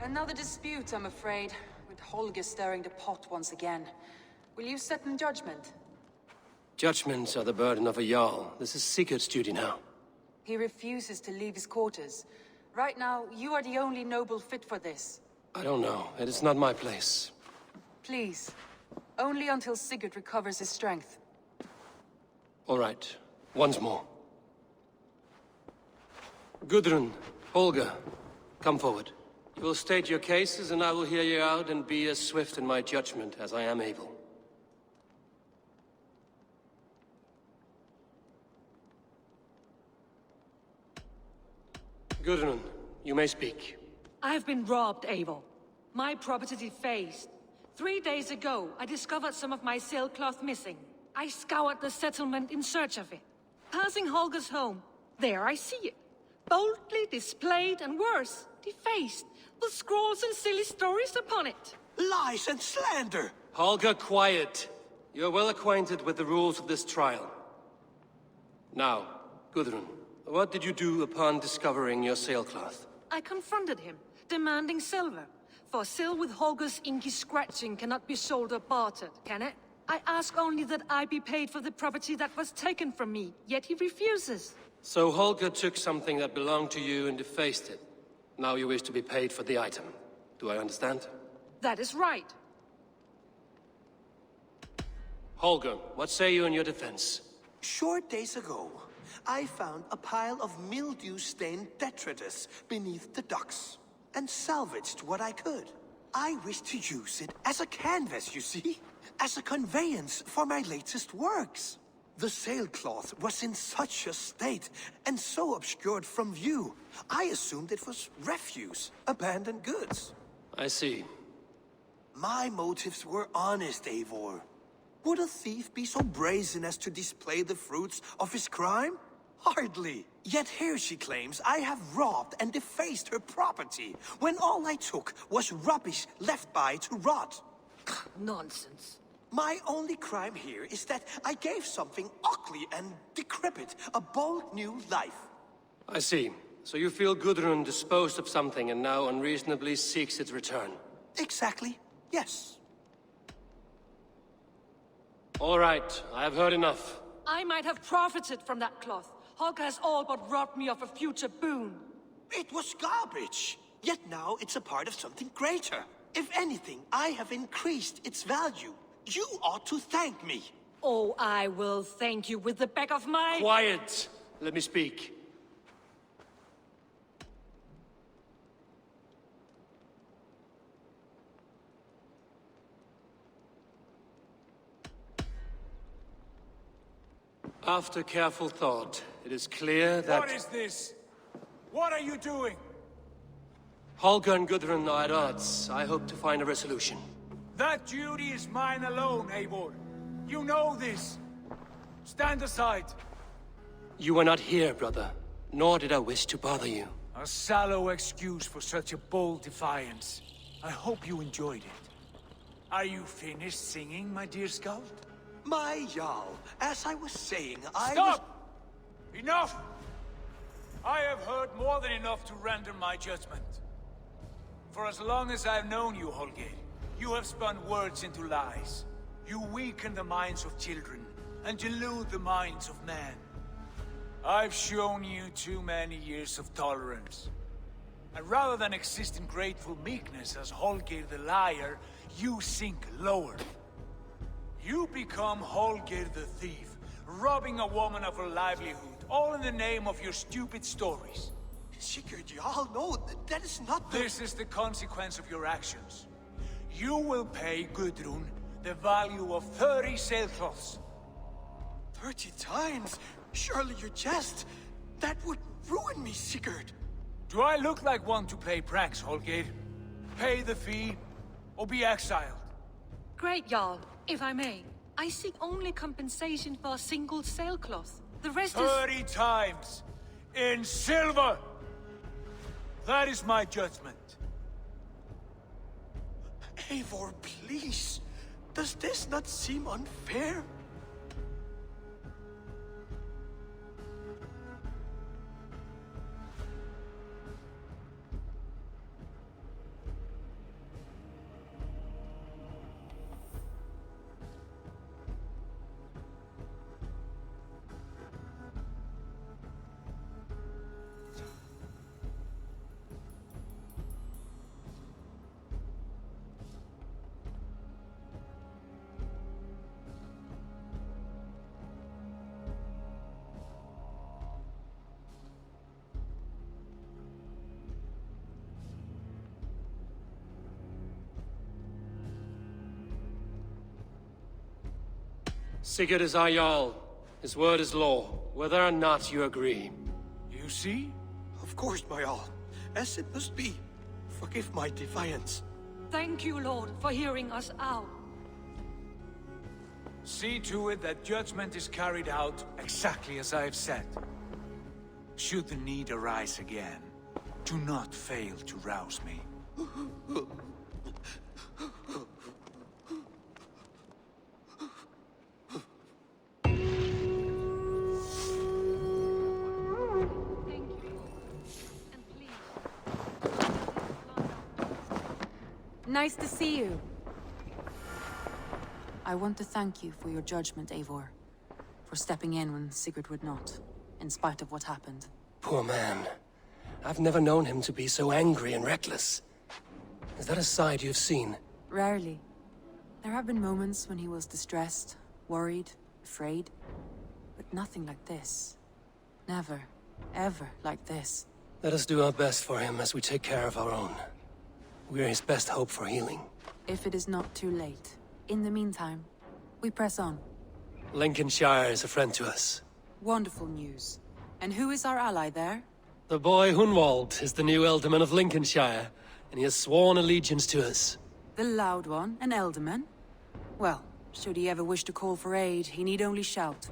Another dispute, I'm afraid. With Holger stirring the pot once again. Will you set in judgment? Judgments are the burden of a Jarl. This is Sigurd's duty now. He refuses to leave his quarters. Right now, you are the only noble fit for this. I don't know. It is not my place. Please. Only until Sigurd recovers his strength. All right. Once more. Gudrun, Holger, come forward. You will state your cases, and I will hear you out and be as swift in my judgment as I am able. Gudrun, you may speak. I have been robbed, Eivor. My property defaced. 3 days ago, I discovered some of my sailcloth missing. I scoured the settlement in search of it. Passing Holger's home, there I see it. Boldly displayed and worse, defaced, with scrolls and silly stories upon it. Lies and slander! Holger, quiet. You're well acquainted with the rules of this trial. Now, Gudrun, what did you do upon discovering your sailcloth? I confronted him, demanding silver. For sil with Holger's inky scratching cannot be sold or bartered, can it? I ask only that I be paid for the property that was taken from me, yet he refuses. So Holger took something that belonged to you and defaced it. Now you wish to be paid for the item. Do I understand? That is right. Holger, what say you in your defense? Short days ago, I found a pile of mildew-stained detritus beneath the docks, and salvaged what I could. I wish to use it as a canvas, you see? As a conveyance for my latest works. The sailcloth was in such a state, and so obscured from view, I assumed it was refuse, abandoned goods. I see. My motives were honest, Eivor. Would a thief be so brazen as to display the fruits of his crime? Hardly. Yet here she claims I have robbed and defaced her property, when all I took was rubbish left by to rot. Nonsense. My only crime here is that I gave something ugly and decrepit a bold new life. I see. So you feel Gudrun disposed of something and now unreasonably seeks its return? Exactly, yes. All right, I have heard enough. I might have profited from that cloth. Holger has all but robbed me of a future boon. It was garbage. Yet now it's a part of something greater. If anything, I have increased its value. You ought to thank me. Oh, I will thank you with the back of my... Quiet! Let me speak. After careful thought, it is clear that... What is this? What are you doing? Holger and Gudrun are at odds. I hope to find a resolution. That duty is mine alone, Eivor. You know this. Stand aside. You were not here, brother. Nor did I wish to bother you. A sallow excuse for such a bold defiance. I hope you enjoyed it. Are you finished singing, my dear scout? My Jarl, as I was saying, Stop! Enough! I have heard more than enough to render my judgment. For as long as I've known you, Holger, you have spun words into lies. You weaken the minds of children, and delude the minds of men. I've shown you too many years of tolerance. And rather than exist in grateful meekness as Holger the liar, you sink lower. You become Holger the thief, robbing a woman of her livelihood, all in the name of your stupid stories. Sigurd, you all know that is not the... This is the consequence of your actions. You will pay Gudrun the value of 30 sailcloths. 30 times? Surely you jest. That would ruin me, Sigurd. Do I look like one to play pranks, Holger? Pay the fee, or be exiled. Great, Jarl. If I may, I seek only compensation for a single sailcloth. The rest is... 30 times! In silver! That is my judgment. Eivor, please. Does this not seem unfair? Sigurd is our Jarl. His word is law, whether or not you agree. You see? Of course, my Jarl. As it must be. Forgive my defiance. Thank you, Lord, for hearing us out. See to it that judgment is carried out exactly as I have said. Should the need arise again, do not fail to rouse me. Nice to see you. I want to thank you for your judgment, Eivor. For stepping in when Sigurd would not, in spite of what happened. Poor man. I've never known him to be so angry and reckless. Is that a side you've seen? Rarely. There have been moments when he was distressed, worried, afraid. But nothing like this. Never, ever like this. Let us do our best for him as we take care of our own. We are his best hope for healing. If it is not too late. In the meantime, we press on. Lincolnshire is a friend to us. Wonderful news. And who is our ally there? The boy Hunwald is the new Ealdorman of Lincolnshire, and he has sworn allegiance to us. The Loud One, an Ealdorman? Well, should he ever wish to call for aid, he need only shout.